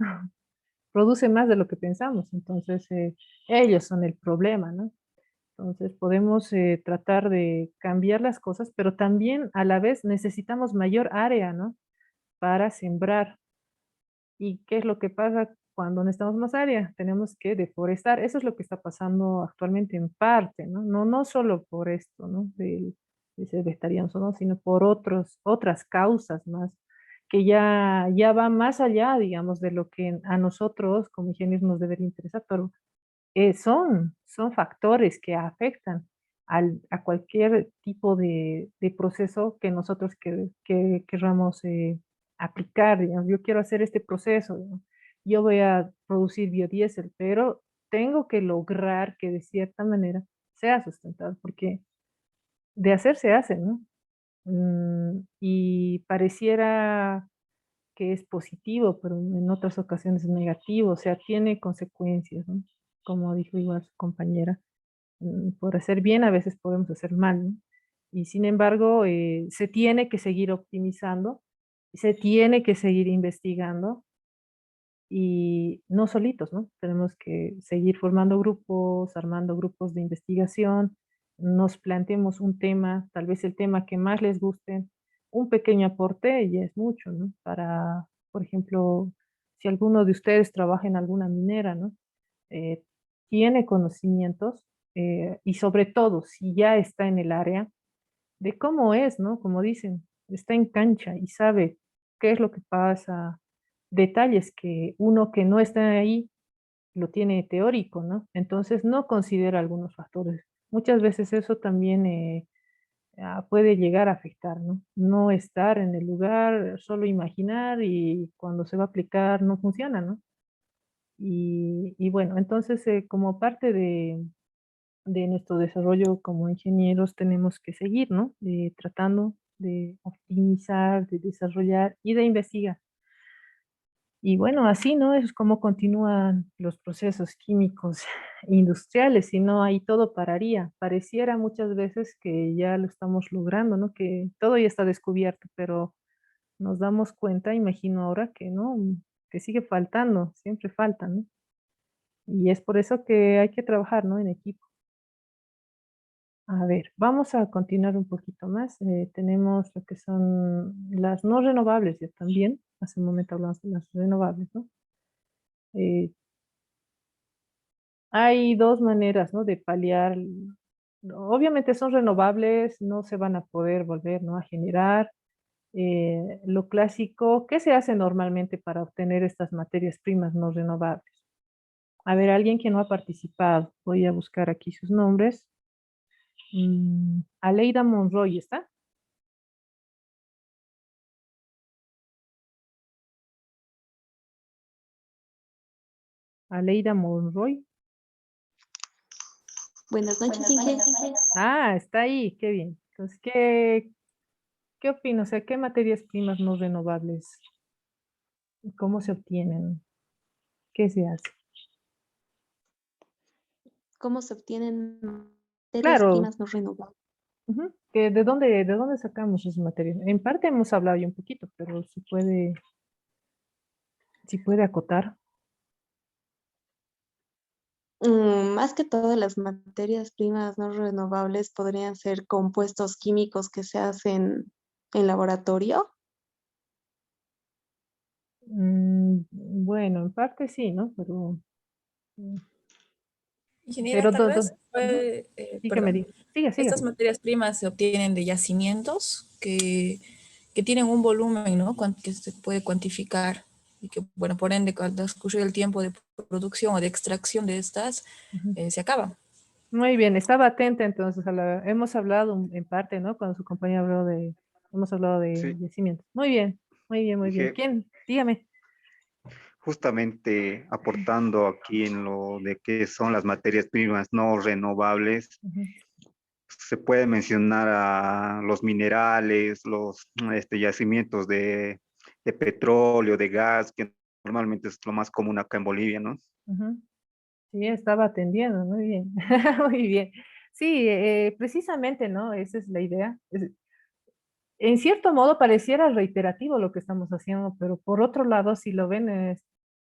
Produce más de lo que pensamos, entonces ellos son el problema, ¿no? Entonces podemos tratar de cambiar las cosas, pero también a la vez necesitamos mayor área, ¿no? Para sembrar. ¿Y qué es lo que pasa cuando necesitamos más área? Tenemos que deforestar. Eso es lo que está pasando actualmente en parte, ¿no? No solo por esto, ¿no? De ser vegetarianos o no, sino por otras causas más, que ya va más allá, digamos, de lo que a nosotros como ingenieros nos debería interesar, pero son factores que afectan a cualquier tipo de proceso que nosotros querramos aplicar, digamos. Yo quiero hacer este proceso, digamos. Yo voy a producir biodiesel, pero tengo que lograr que de cierta manera sea sustentable, porque de hacer se hace, ¿no? Y pareciera que es positivo, pero en otras ocasiones es negativo, o sea, tiene consecuencias, ¿no? Como dijo igual su compañera, por hacer bien a veces podemos hacer mal, ¿no? Y sin embargo, se tiene que seguir optimizando, se tiene que seguir investigando y no solitos, ¿no? Tenemos que seguir formando grupos, armando grupos de investigación, nos planteemos un tema, tal vez el tema que más les guste, un pequeño aporte y es mucho, ¿no? Para, por ejemplo, si alguno de ustedes trabaja en alguna minera, ¿no? Eh, tiene conocimientos y sobre todo si ya está en el área de cómo es, ¿no? Como dicen, está en cancha y sabe qué es lo que pasa, detalles que uno que no está ahí lo tiene teórico, ¿no? Entonces no considera algunos factores. Muchas veces eso también puede llegar a afectar, ¿no? No estar en el lugar, solo imaginar y cuando se va a aplicar no funciona, ¿no? Y bueno, entonces como parte de nuestro desarrollo como ingenieros tenemos que seguir, ¿no? Tratando de optimizar, de desarrollar y de investigar. Y bueno, así, ¿no? Es como continúan los procesos químicos industriales, si no, ahí todo pararía. Pareciera muchas veces que ya lo estamos logrando, ¿no? Que todo ya está descubierto, pero nos damos cuenta, imagino ahora, que no, que sigue faltando, siempre falta, ¿no? Y es por eso que hay que trabajar, ¿no? En equipo. A ver, vamos a continuar un poquito más. Tenemos lo que son las no renovables ya también. Hace un momento hablamos de las renovables, ¿no? Eh, hay dos maneras, ¿no? De paliar. Obviamente son renovables, no se van a poder volver, ¿no? A generar. Lo clásico, ¿qué se hace normalmente para obtener estas materias primas no renovables? A ver, alguien que no ha participado. Voy a buscar aquí sus nombres. Aleida Monroy, ¿está? Aleida Monroy. Buenas noches, Inge. Ah, está ahí, qué bien. Entonces, ¿qué opinas? O sea, ¿qué materias primas no renovables? ¿Cómo se obtienen? ¿Qué se hace? ¿Cómo se obtienen materias Claro, primas no renovables? ujú, que de dónde sacamos esas materias? En parte hemos hablado ya un poquito, pero si puede acotar. Más que todas las materias primas no renovables podrían ser compuestos químicos que se hacen en laboratorio. Bueno, en parte sí, ¿no? Mm, Ingeniera, pero tal todo, vez puede, sí que me perdón, diga. Siga, siga. estas materias primas se obtienen de yacimientos que tienen un volumen, ¿no? Que se puede cuantificar y que, bueno, por ende, cuando transcurre el tiempo de producción o de extracción de estas, Ujú. se acaban. Muy bien, estaba atenta entonces hemos hablado en parte, ¿no? Cuando su compañera hemos hablado de Sí, yacimientos. Muy bien, muy bien, muy bien. dije, ¿Quién? Dígame. justamente aportando aquí en lo de qué son las materias primas no renovables, Ujú, se puede mencionar a los minerales, los yacimientos de petróleo, de gas, que normalmente es lo más común acá en Bolivia, ¿no? ujú. Sí, estaba atendiendo, muy bien, muy bien. Sí, precisamente, ¿no? Esa es la idea. En cierto modo pareciera reiterativo lo que estamos haciendo, pero por otro lado, si lo ven,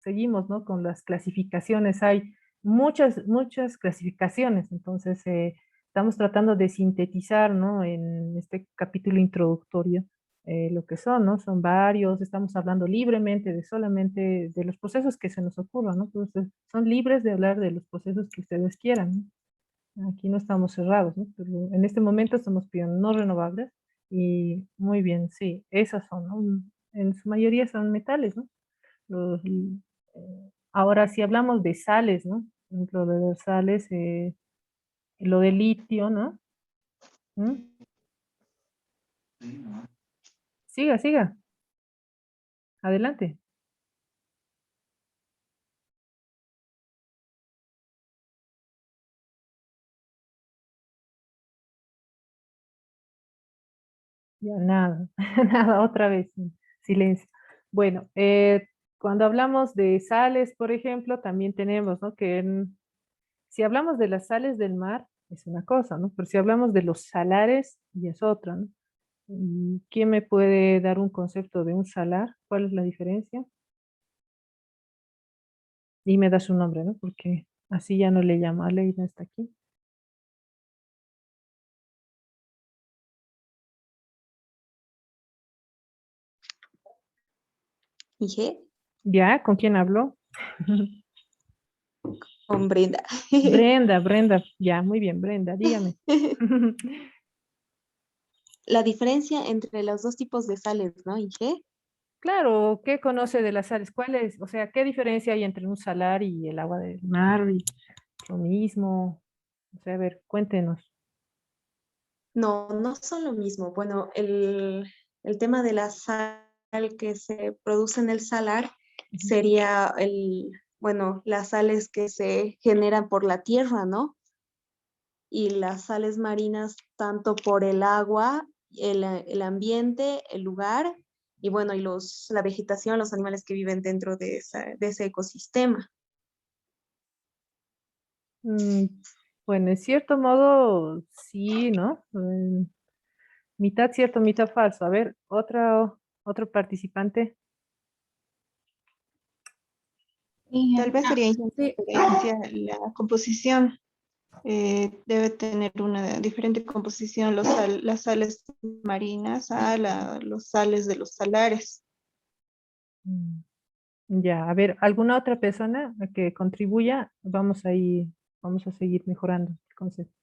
seguimos, ¿no? Con las clasificaciones. Hay muchas clasificaciones, entonces estamos tratando de sintetizar, ¿no? En este capítulo introductorio lo que son, ¿no? Son varios, estamos hablando libremente de solamente de los procesos que se nos ocurran, ¿no? Entonces, son libres de hablar de los procesos que ustedes quieran, ¿no? Aquí no estamos cerrados, ¿no? Pero en este momento estamos pidiendo no renovables y muy bien, sí, esas son, ¿no? En su mayoría son metales, ¿no? Ahora, si hablamos de sales, ¿no? Dentro de las sales, lo de litio, ¿no? ¿Mm? Siga, siga, adelante. Ya, nada, nada, otra vez, silencio. Bueno, cuando hablamos de sales, por ejemplo, también tenemos, ¿no? Si hablamos de las sales del mar, es una cosa, ¿no? Pero si hablamos de los salares, ya es otra, ¿no? ¿Quién me puede dar un concepto de un salar? ¿Cuál es la diferencia? Y me da su nombre, ¿no? Porque así ya no le llamo. Aleida está aquí. Inge, ¿Ya? ¿Con quién habló? con Brenda. Brenda, Brenda. Ya, muy bien, Brenda, dígame. La diferencia entre los dos tipos de sales, ¿no, Inge? Claro, ¿qué conoce de las sales? ¿Cuál es? O sea, ¿qué diferencia hay entre un salar y el agua del mar? Y lo mismo. O sea, a ver, cuéntenos. No, no son lo mismo. Bueno, el tema de la sal que se produce en el salar Ujú. sería bueno, las sales que se generan por la tierra, ¿no? Y las sales marinas tanto por el agua, el ambiente, el lugar y bueno, y la vegetación, los animales que viven dentro de ese ecosistema. Mm, bueno, en cierto modo, sí, ¿no? Mitad cierto, mitad falso. A ver, otro participante. Tal vez sería Sí, diferencia la composición. Debe tener una diferente composición las sales marinas a los sales de los salares. Mm, Ya, a ver, ¿alguna otra persona que contribuya? Vamos a seguir mejorando el concepto.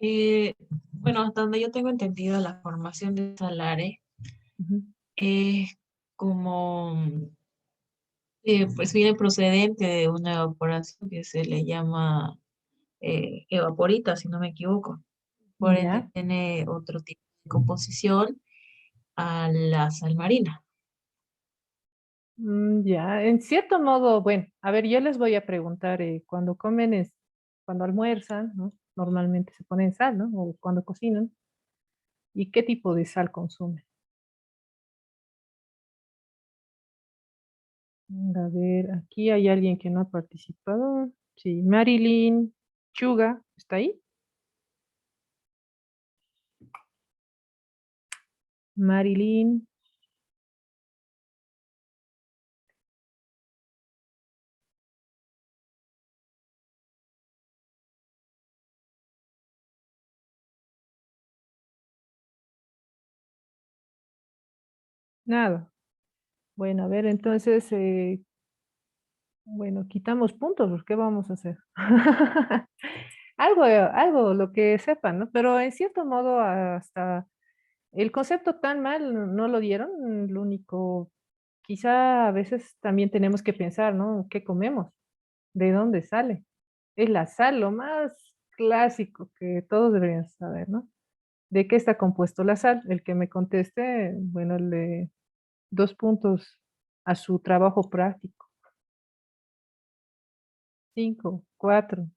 Bueno, hasta donde yo tengo entendido, la formación de salares Ujú, es como Pues viene procedente de una evaporación que se le llama evaporita, si no me equivoco. Por ende, Ya. tiene otro tipo de composición a la sal marina. Ya, en cierto modo, bueno, a ver, yo les voy a preguntar, cuando comen, cuando almuerzan, ¿no? Normalmente se ponen sal, ¿no? O cuando cocinan, ¿y qué tipo de sal consumen? A ver, aquí hay alguien que no ha participado. Sí, Marilyn Chuga, ¿está ahí? Marilyn, nada. Bueno, a ver, entonces, bueno, quitamos puntos, ¿pues qué vamos a hacer? Algo, lo que sepan, ¿no? Pero en cierto modo, hasta el concepto tan mal no lo dieron. Lo único, quizá a veces también tenemos que pensar, ¿no? ¿Qué comemos? ¿De dónde sale? Es la sal, lo más clásico que todos deberían saber, ¿no? ¿De qué está compuesto la sal? El que me conteste, bueno, le 2 puntos a su trabajo práctico. 5, 4,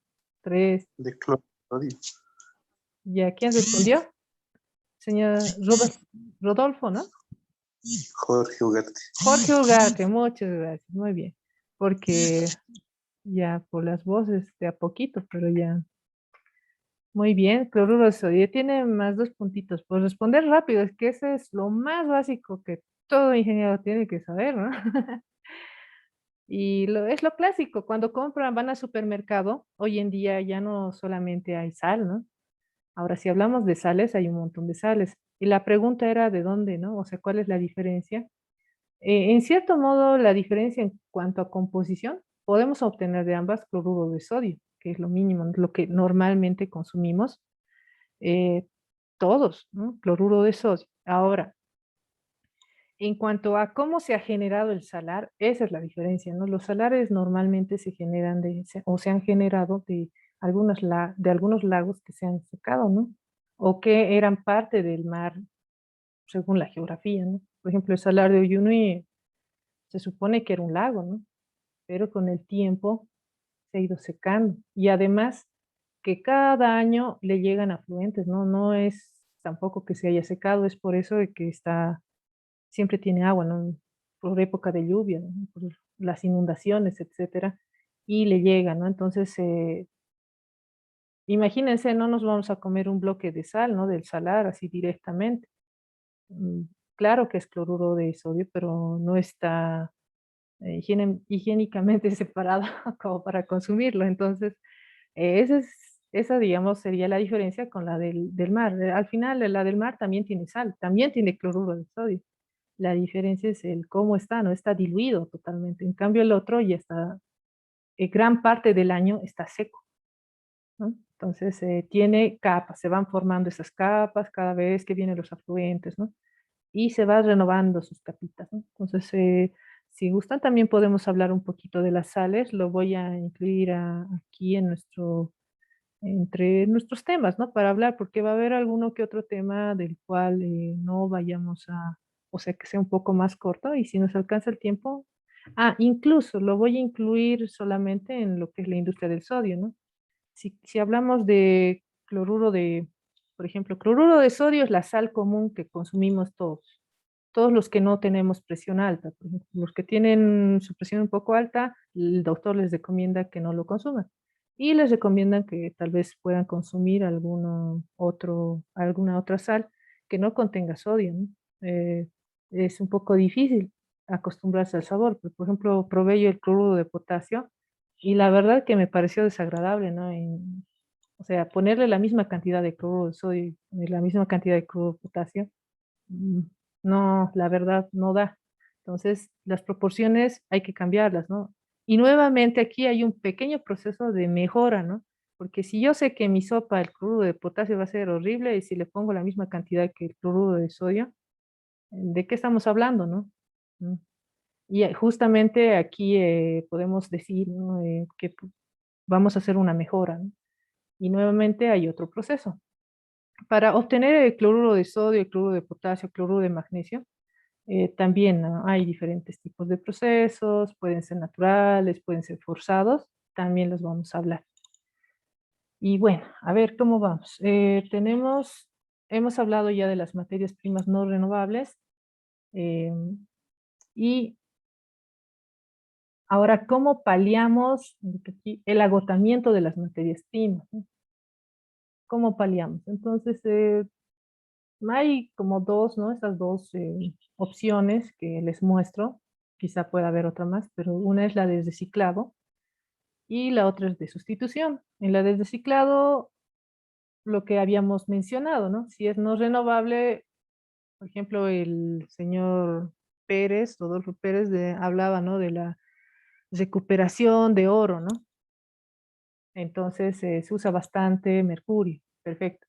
3. De cloro de sodio. ¿Ya quién respondió? Señor Rodolfo, ¿no? Jorge Ugarte. Jorge Ugarte, muchas gracias, muy bien. Porque ya por las voces de a poquito, pero ya. Muy bien, cloruro de sodio. Tiene más 2 puntitos. Pues responder rápido, es que ese es lo más básico que todo ingeniero tiene que saber, ¿no? Y es lo clásico, cuando compran, van al supermercado, hoy en día ya no solamente hay sal, ¿no? Ahora, si hablamos de sales, hay un montón de sales. Y la pregunta era de dónde, ¿no? O sea, ¿cuál es la diferencia? En cierto modo, la diferencia en cuanto a composición, podemos obtener de ambas cloruro de sodio, que es lo mínimo, lo que normalmente consumimos eh, todos, ¿no? Cloruro de sodio. Ahora, en cuanto a cómo se ha generado el salar, esa es la diferencia, ¿no? Los salares normalmente se generan o se han generado de de algunos lagos que se han secado, ¿no? O que eran parte del mar, según la geografía, ¿no? Por ejemplo, el salar de Uyuni se supone que era un lago, ¿no? Pero con el tiempo se ha ido secando. Y además que cada año le llegan afluentes, ¿no? No es tampoco que se haya secado, es por eso de que siempre tiene agua, ¿no? Por época de lluvia, ¿no? Por las inundaciones, etcétera, y le llega, ¿no? Entonces, imagínense, no nos vamos a comer un bloque de sal, ¿no? Del salar así directamente. Mm, Claro que es cloruro de sodio, pero no está higiénicamente separado como para consumirlo. Entonces, esa, digamos, sería la diferencia con la del mar. Al final, la del mar también tiene sal, también tiene cloruro de sodio. La diferencia es el cómo está, no está diluido totalmente. En cambio, el otro ya está, gran parte del año está seco, ¿no? Entonces, tiene capas, se van formando esas capas cada vez que vienen los afluentes, ¿no? Y se va renovando sus capitas, ¿no? Entonces, si gustan, también podemos hablar un poquito de las sales. Lo voy a incluir aquí entre nuestros temas, ¿no? Para hablar, porque va a haber alguno que otro tema del cual no vayamos o sea, que sea un poco más corto, y si nos alcanza el tiempo, incluso lo voy a incluir solamente en lo que es la industria del sodio, ¿no? Si hablamos de por ejemplo, cloruro de sodio es la sal común que consumimos todos los que no tenemos presión alta. Por ejemplo, los que tienen su presión un poco alta, el doctor les recomienda que no lo consuman. Y les recomiendan que tal vez puedan consumir alguna otra sal que no contenga sodio, ¿no? Es un poco difícil acostumbrarse al sabor. Por ejemplo, probé yo el cloruro de potasio y la verdad que me pareció desagradable, ¿no? O sea, ponerle la misma cantidad de cloruro de sodio y la misma cantidad de cloruro de potasio, mm, no, la verdad no da. Entonces, las proporciones hay que cambiarlas, ¿no? Y nuevamente aquí hay un pequeño proceso de mejora, ¿no? Porque si yo sé que en mi sopa el cloruro de potasio va a ser horrible y si le pongo la misma cantidad que el cloruro de sodio, ¿de qué estamos hablando, no? Mm. Y justamente aquí podemos decir, ¿no? Que vamos a hacer una mejora, ¿no? Y nuevamente hay otro proceso. Para obtener el cloruro de sodio, el cloruro de potasio, el cloruro de magnesio, también, ¿no? Hay diferentes tipos de procesos, pueden ser naturales, pueden ser forzados, también los vamos a hablar. Y bueno, a ver cómo vamos. Hemos hablado ya de las materias primas no renovables, y ahora, ¿cómo paliamos el agotamiento de las materias primas, ¿no? ¿Cómo paliamos? Entonces, hay como dos, ¿no? Estas dos opciones que les muestro. Quizá pueda haber otra más, pero una es la de reciclado y la otra es de sustitución. En la de reciclado, lo que habíamos mencionado, ¿no? Si es no renovable, por ejemplo, el señor Pérez, Rodolfo Pérez, hablaba, ¿no? De la recuperación de oro, ¿no? Entonces se usa bastante mercurio. Perfecto.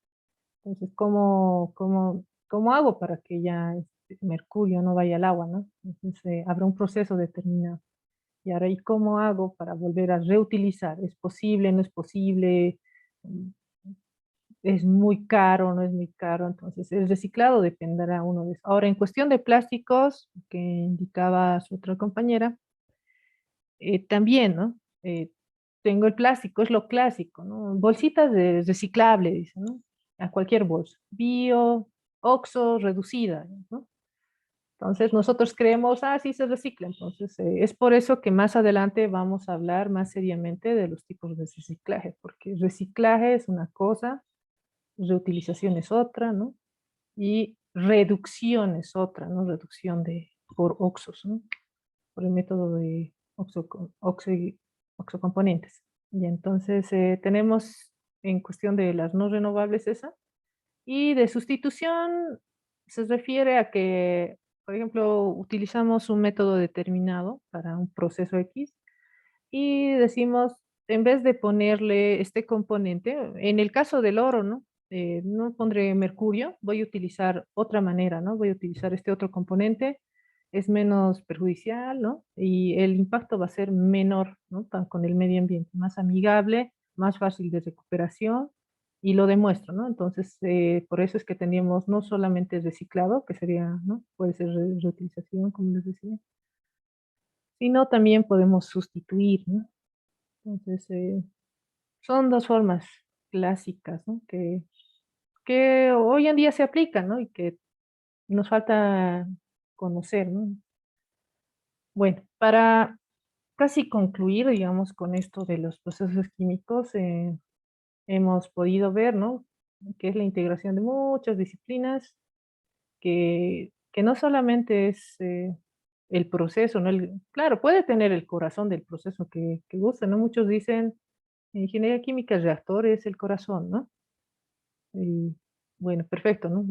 Entonces, ¿cómo hago para que ya este mercurio no vaya al agua, ¿no? Entonces, habrá un proceso determinado. Y ahora, ¿y cómo hago para volver a reutilizar? ¿Es posible? ¿No es posible? Mm, ¿Es muy caro? ¿No es muy caro? Entonces, el reciclado dependerá uno de eso. Ahora, en cuestión de plásticos, que indicaba su otra compañera, también, ¿no? Tengo el plástico, es lo clásico, ¿no? Bolsitas de reciclable, dice, ¿no? A cualquier bolsa. Bio, oxo, reducida, ¿no? Entonces nosotros creemos, sí se recicla. Entonces es por eso que más adelante vamos a hablar más seriamente de los tipos de reciclaje, porque reciclaje es una cosa, reutilización es otra, ¿no? Y reducción es otra, ¿no? Reducción por oxos, ¿no? Por el método de oxocomponentes. Y entonces tenemos en cuestión de las no renovables esa. Y de sustitución se refiere a que, por ejemplo, utilizamos un método determinado para un proceso X y decimos, en vez de ponerle este componente, en el caso del oro, ¿no? No pondré mercurio, voy a utilizar otra manera, ¿no? Voy a utilizar este otro componente, es menos perjudicial, ¿no? Y el impacto va a ser menor, ¿no? Con el medio ambiente, más amigable, más fácil de recuperación, y lo demuestro, ¿no? Entonces, por eso es que teníamos no solamente reciclado, que sería, ¿no? Puede ser reutilización, como les decía, sino también podemos sustituir, ¿no? Entonces, son dos formas clásicas, ¿no? Que hoy en día se aplican, ¿no? Y que nos falta conocer, ¿no? Bueno, para casi concluir, digamos, con esto de los procesos químicos, hemos podido ver, ¿no? Que es la integración de muchas disciplinas, que no solamente es el proceso, ¿no? Claro, puede tener el corazón del proceso que gusta, ¿no? Muchos dicen, ingeniería química, el reactor es el corazón, ¿no? Y bueno, perfecto, ¿no?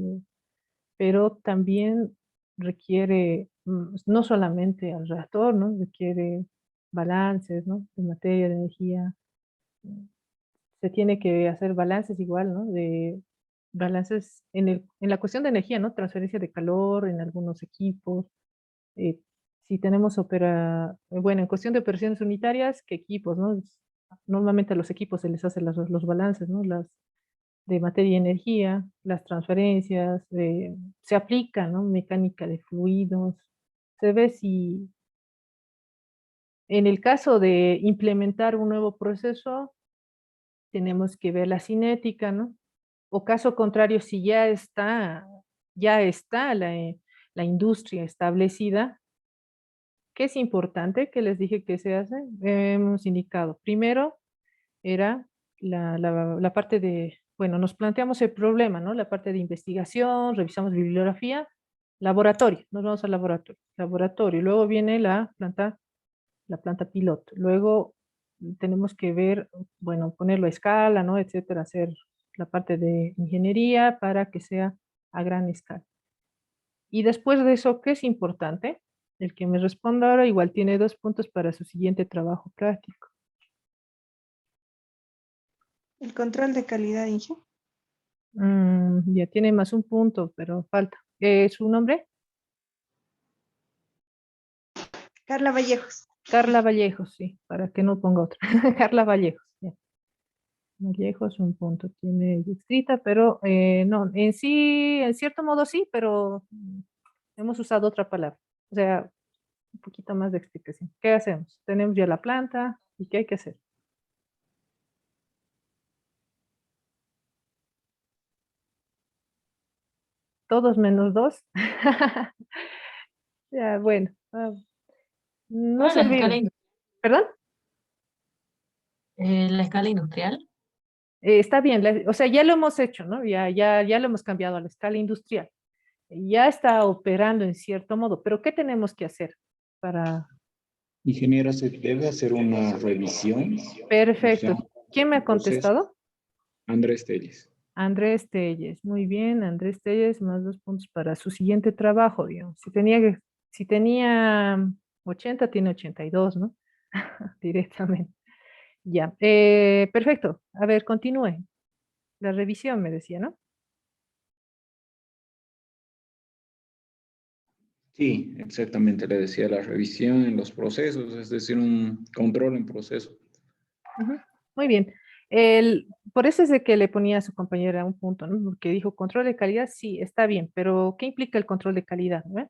Pero también requiere no solamente al reactor, ¿no? Requiere balances, ¿no? De materia, de energía. Se tiene que hacer balances igual, ¿no? De balances en la cuestión de energía, ¿no? Transferencia de calor en algunos equipos. eh, si tenemos bueno, en cuestión de operaciones unitarias, ¿qué equipos, no? Normalmente a los equipos se les hacen los balances, ¿no? Las de materia y energía, las transferencias, se aplica, ¿no? Mecánica de fluidos, se ve si en el caso de implementar un nuevo proceso, tenemos que ver la cinética, ¿no? O caso contrario, si ya está la industria establecida, ¿qué es importante? Que les dije que se hace. Hemos indicado, primero era la parte de, bueno, nos planteamos el problema, ¿no? La parte de investigación, revisamos bibliografía, laboratorio, nos vamos al laboratorio, luego viene la planta piloto, luego tenemos que ver, bueno, ponerlo a escala, ¿no? Etcétera, hacer la parte de ingeniería para que sea a gran escala. Y después de eso, ¿qué es importante? El que me responda ahora igual tiene 2 puntos para su siguiente trabajo práctico. El control de calidad, Inge. Ya tiene más un punto, pero falta. ¿Su nombre? Carla Vallejos. Carla Vallejos, sí, para que no ponga otra. Carla Vallejos, ya. Vallejos, un punto tiene escrita, pero no, en sí, en cierto modo sí, pero hemos usado otra palabra. O sea, un poquito más de explicación. ¿Qué hacemos? Tenemos ya la planta, ¿y qué hay que hacer? Todos menos dos. Ya, bueno, no Ah, se la escala, olviden. ¿Perdón? la escala industrial. Está bien, o sea, ya lo hemos hecho, ¿no? Ya lo hemos cambiado a la escala industrial. Ya está operando en cierto modo, pero ¿qué tenemos que hacer para... Ingeniero, se debe hacer una revisión. Perfecto. ¿Quién me ha Proceso. contestado? Andrés Telles. Andrés Telles. Muy bien, Andrés Telles, más 2 puntos para su siguiente trabajo, digamos. Si tenía 80, tiene 82, ¿no? Directamente. Ya. Perfecto. A ver, continúe. La revisión me decía, ¿no? Sí, exactamente, le decía la revisión en los procesos, es decir, un control en proceso. Ujú. Muy bien. Por eso es de que le ponía a su compañera un punto, ¿no? Porque dijo control de calidad, sí, está bien, pero ¿qué implica el control de calidad? ¿No?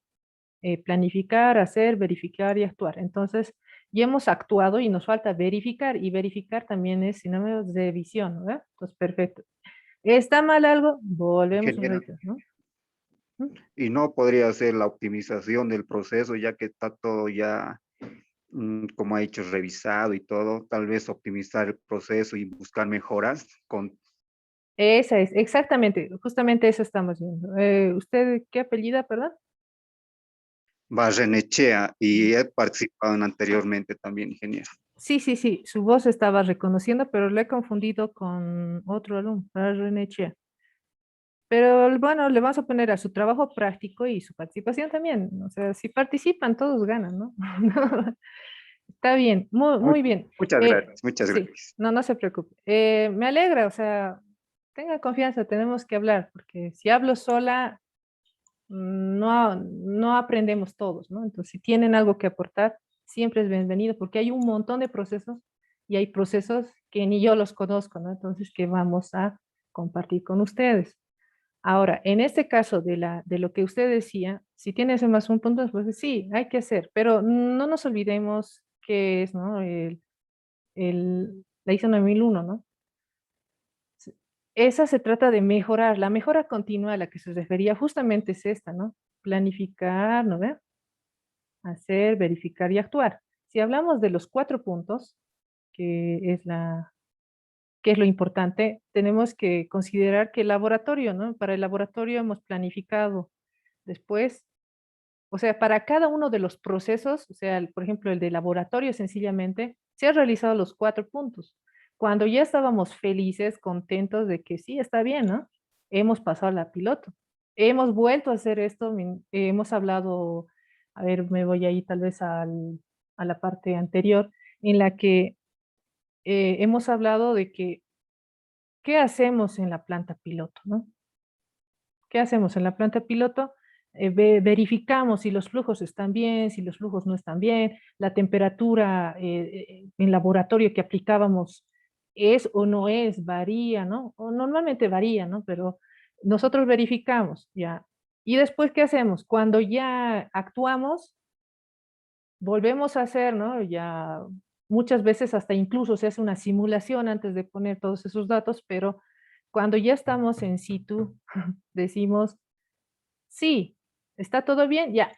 Planificar, hacer, verificar y actuar. Entonces, ya hemos actuado y nos falta verificar, y verificar también es sinónimo de visión, ¿no? Entonces, perfecto. ¿Está mal algo? Volvemos un Ingeniero. ratito, ¿no? ¿Mm? Y no podría ser la optimización del proceso, ya que está todo ya, como ha dicho, revisado y todo, tal vez optimizar el proceso y buscar mejoras con Esa es, exactamente, justamente eso estamos viendo. ¿Usted qué apellida, perdón? Barrenechea y he participado anteriormente también, ingeniero. Sí, sí, sí, su voz estaba reconociendo, pero lo he confundido con otro alumno, René Chea. Pero bueno, le vamos a poner a su trabajo práctico y su participación también. O sea, si participan, todos ganan, ¿no? Está bien, muy, Mu- muy bien. Muchas gracias, muchas Sí, gracias. no se preocupe. Me alegra, o sea, tenga confianza, tenemos que hablar, porque si hablo sola, no aprendemos todos, ¿no? Entonces, si tienen algo que aportar, siempre es bienvenido, porque hay un montón de procesos y hay procesos que ni yo los conozco, ¿no? Entonces, que vamos a compartir con ustedes. Ahora, en este caso de lo que usted decía, si tiene ese más un punto, pues sí, hay que hacer, pero no nos olvidemos que es, ¿no? La ISO 9001, ¿no? Esa se trata de mejorar, la mejora continua a la que se refería justamente es esta, ¿no? Planificar, ¿no ve? Hacer, verificar y actuar. Si hablamos de los 4 puntos, que es que es lo importante, tenemos que considerar que el laboratorio, ¿no? Para el laboratorio hemos planificado después, o sea, para cada uno de los procesos, o sea, por ejemplo, el de laboratorio sencillamente, se han realizado los 4 puntos. Cuando ya estábamos felices, contentos de que sí, está bien, ¿no? Hemos pasado a la piloto. Hemos vuelto a hacer esto, hemos hablado, a ver, me voy ahí tal vez a la parte anterior, en la que hemos hablado de que, ¿qué hacemos en la planta piloto, no? ¿Qué hacemos en la planta piloto? Verificamos si los flujos están bien, si los flujos no están bien, la temperatura en laboratorio que aplicábamos es o no es, varía, ¿no? O normalmente varía, ¿no? Pero nosotros verificamos, ¿ya? Y después, ¿qué hacemos? Cuando ya actuamos, volvemos a hacer, ¿no? Ya muchas veces hasta incluso se hace una simulación antes de poner todos esos datos, pero cuando ya estamos en situ, decimos, sí, está todo bien, ya,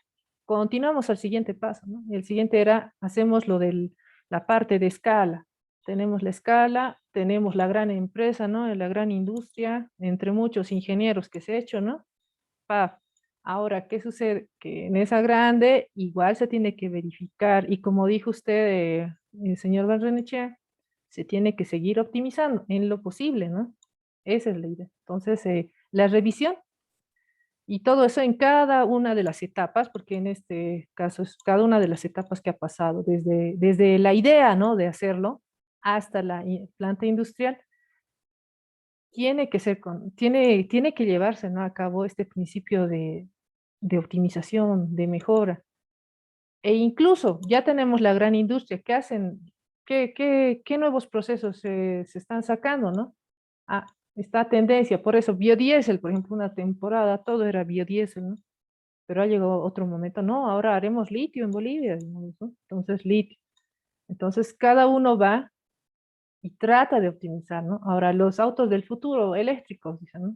continuamos al siguiente paso, ¿no? El siguiente era, hacemos lo de la parte de escala. Tenemos la escala, tenemos la gran empresa, ¿no? La gran industria, entre muchos ingenieros que se ha hecho, ¿no? Pa. Ahora, ¿qué sucede? Que en esa grande igual se tiene que verificar y como dijo usted, señor Barrenechea, se tiene que seguir optimizando en lo posible, ¿no? Esa es la idea. Entonces, la revisión y todo eso en cada una de las etapas, porque en este caso es cada una de las etapas que ha pasado, desde la idea, ¿no? De hacerlo hasta la planta industrial, tiene que llevarse, ¿no? A cabo este principio de optimización, de mejora. E incluso ya tenemos la gran industria que hacen, qué nuevos procesos se están sacando, ¿no? Ah, esta tendencia, por eso biodiesel, por ejemplo, una temporada todo era biodiesel, ¿no? Pero ha llegado otro momento, no, ahora haremos litio en Bolivia, digamos, ¿no? Entonces litio. Entonces cada uno va y trata de optimizar, ¿no? Ahora los autos del futuro eléctricos, dicen, ¿no?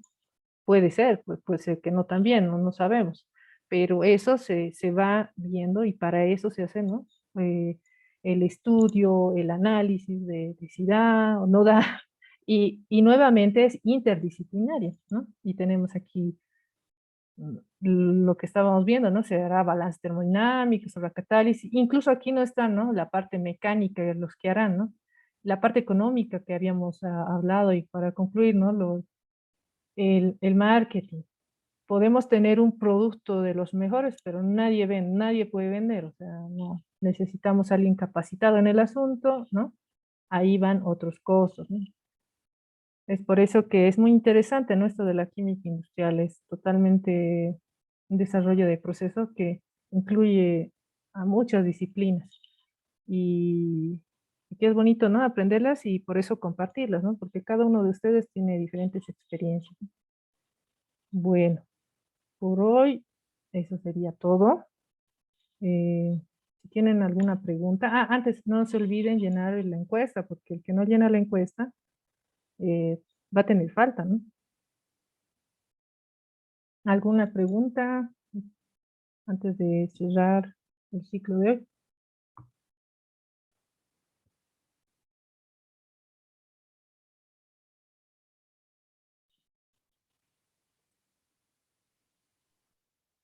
Puede ser, puede ser que no también, no sabemos, pero eso se va viendo y para eso se hace, ¿no? El estudio, el análisis de si da o no da, y nuevamente es interdisciplinaria, ¿no? Y tenemos aquí lo que estábamos viendo, ¿no? Se hará balance termodinámico, sobre la catálisis, incluso aquí no está, ¿no? La parte mecánica, los que harán, ¿no? La parte económica que habíamos hablado y para concluir, ¿no? El marketing. Podemos tener un producto de los mejores, pero nadie puede vender, o sea, no, necesitamos a alguien capacitado en el asunto, ¿no? Ahí van otros costos, ¿no? Es por eso que es muy interesante, ¿no? Esto de la química industrial, es totalmente un desarrollo de procesos que incluye a muchas disciplinas y que es bonito, ¿no? Aprenderlas y por eso compartirlas, ¿no? Porque cada uno de ustedes tiene diferentes experiencias. Bueno, por hoy eso sería todo. Si tienen alguna pregunta, antes no se olviden llenar la encuesta, porque el que no llena la encuesta va a tener falta, ¿no? ¿Alguna pregunta antes de cerrar el ciclo de hoy?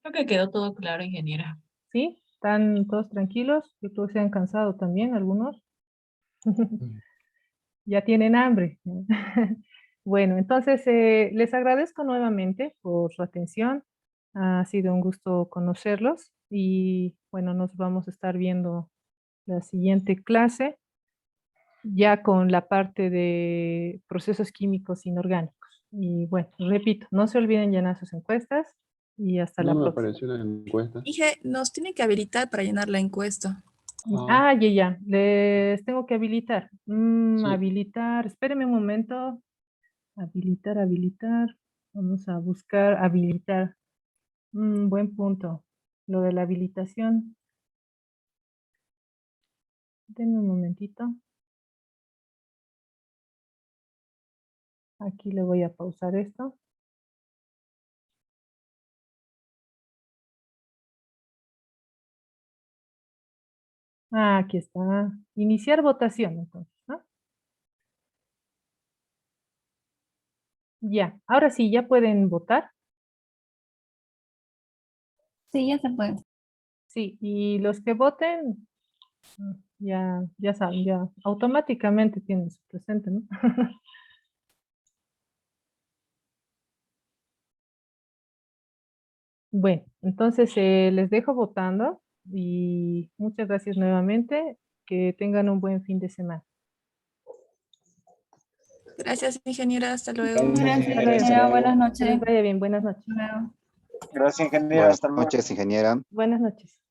Creo que quedó todo claro, ingeniera. ¿Sí? ¿Están todos tranquilos? Yo creo que se han cansado también algunos. Ya tienen hambre. Bueno, entonces les agradezco nuevamente por su atención. Ha sido un gusto conocerlos y bueno, nos vamos a estar viendo la siguiente clase ya con la parte de procesos químicos inorgánicos. Y bueno, repito, no se olviden llenar sus encuestas y hasta la No me próxima. apareció la encuesta. Dije, nos tiene que habilitar para llenar la encuesta. Ya, les tengo que habilitar. Sí. Habilitar, espérenme un momento. Habilitar. Vamos a buscar habilitar. Buen punto. Lo de la habilitación. Denme un momentito. Aquí le voy a pausar esto. Aquí está. Iniciar votación, entonces, ¿no? Ya, ahora sí, ya pueden votar. Sí, ya se puede. Sí, y los que voten, ya saben, ya automáticamente tienen su presente, ¿no? Bueno, entonces les dejo votando y muchas gracias nuevamente. Que tengan un buen fin de semana. Gracias, ingeniera. Hasta luego. Gracias, Hasta luego. hasta luego. Buenas Que noches. les vaya bien. Buenas noches. Hasta luego. Gracias, ingeniera. Buenas Hasta luego. noches, ingeniera. Buenas noches.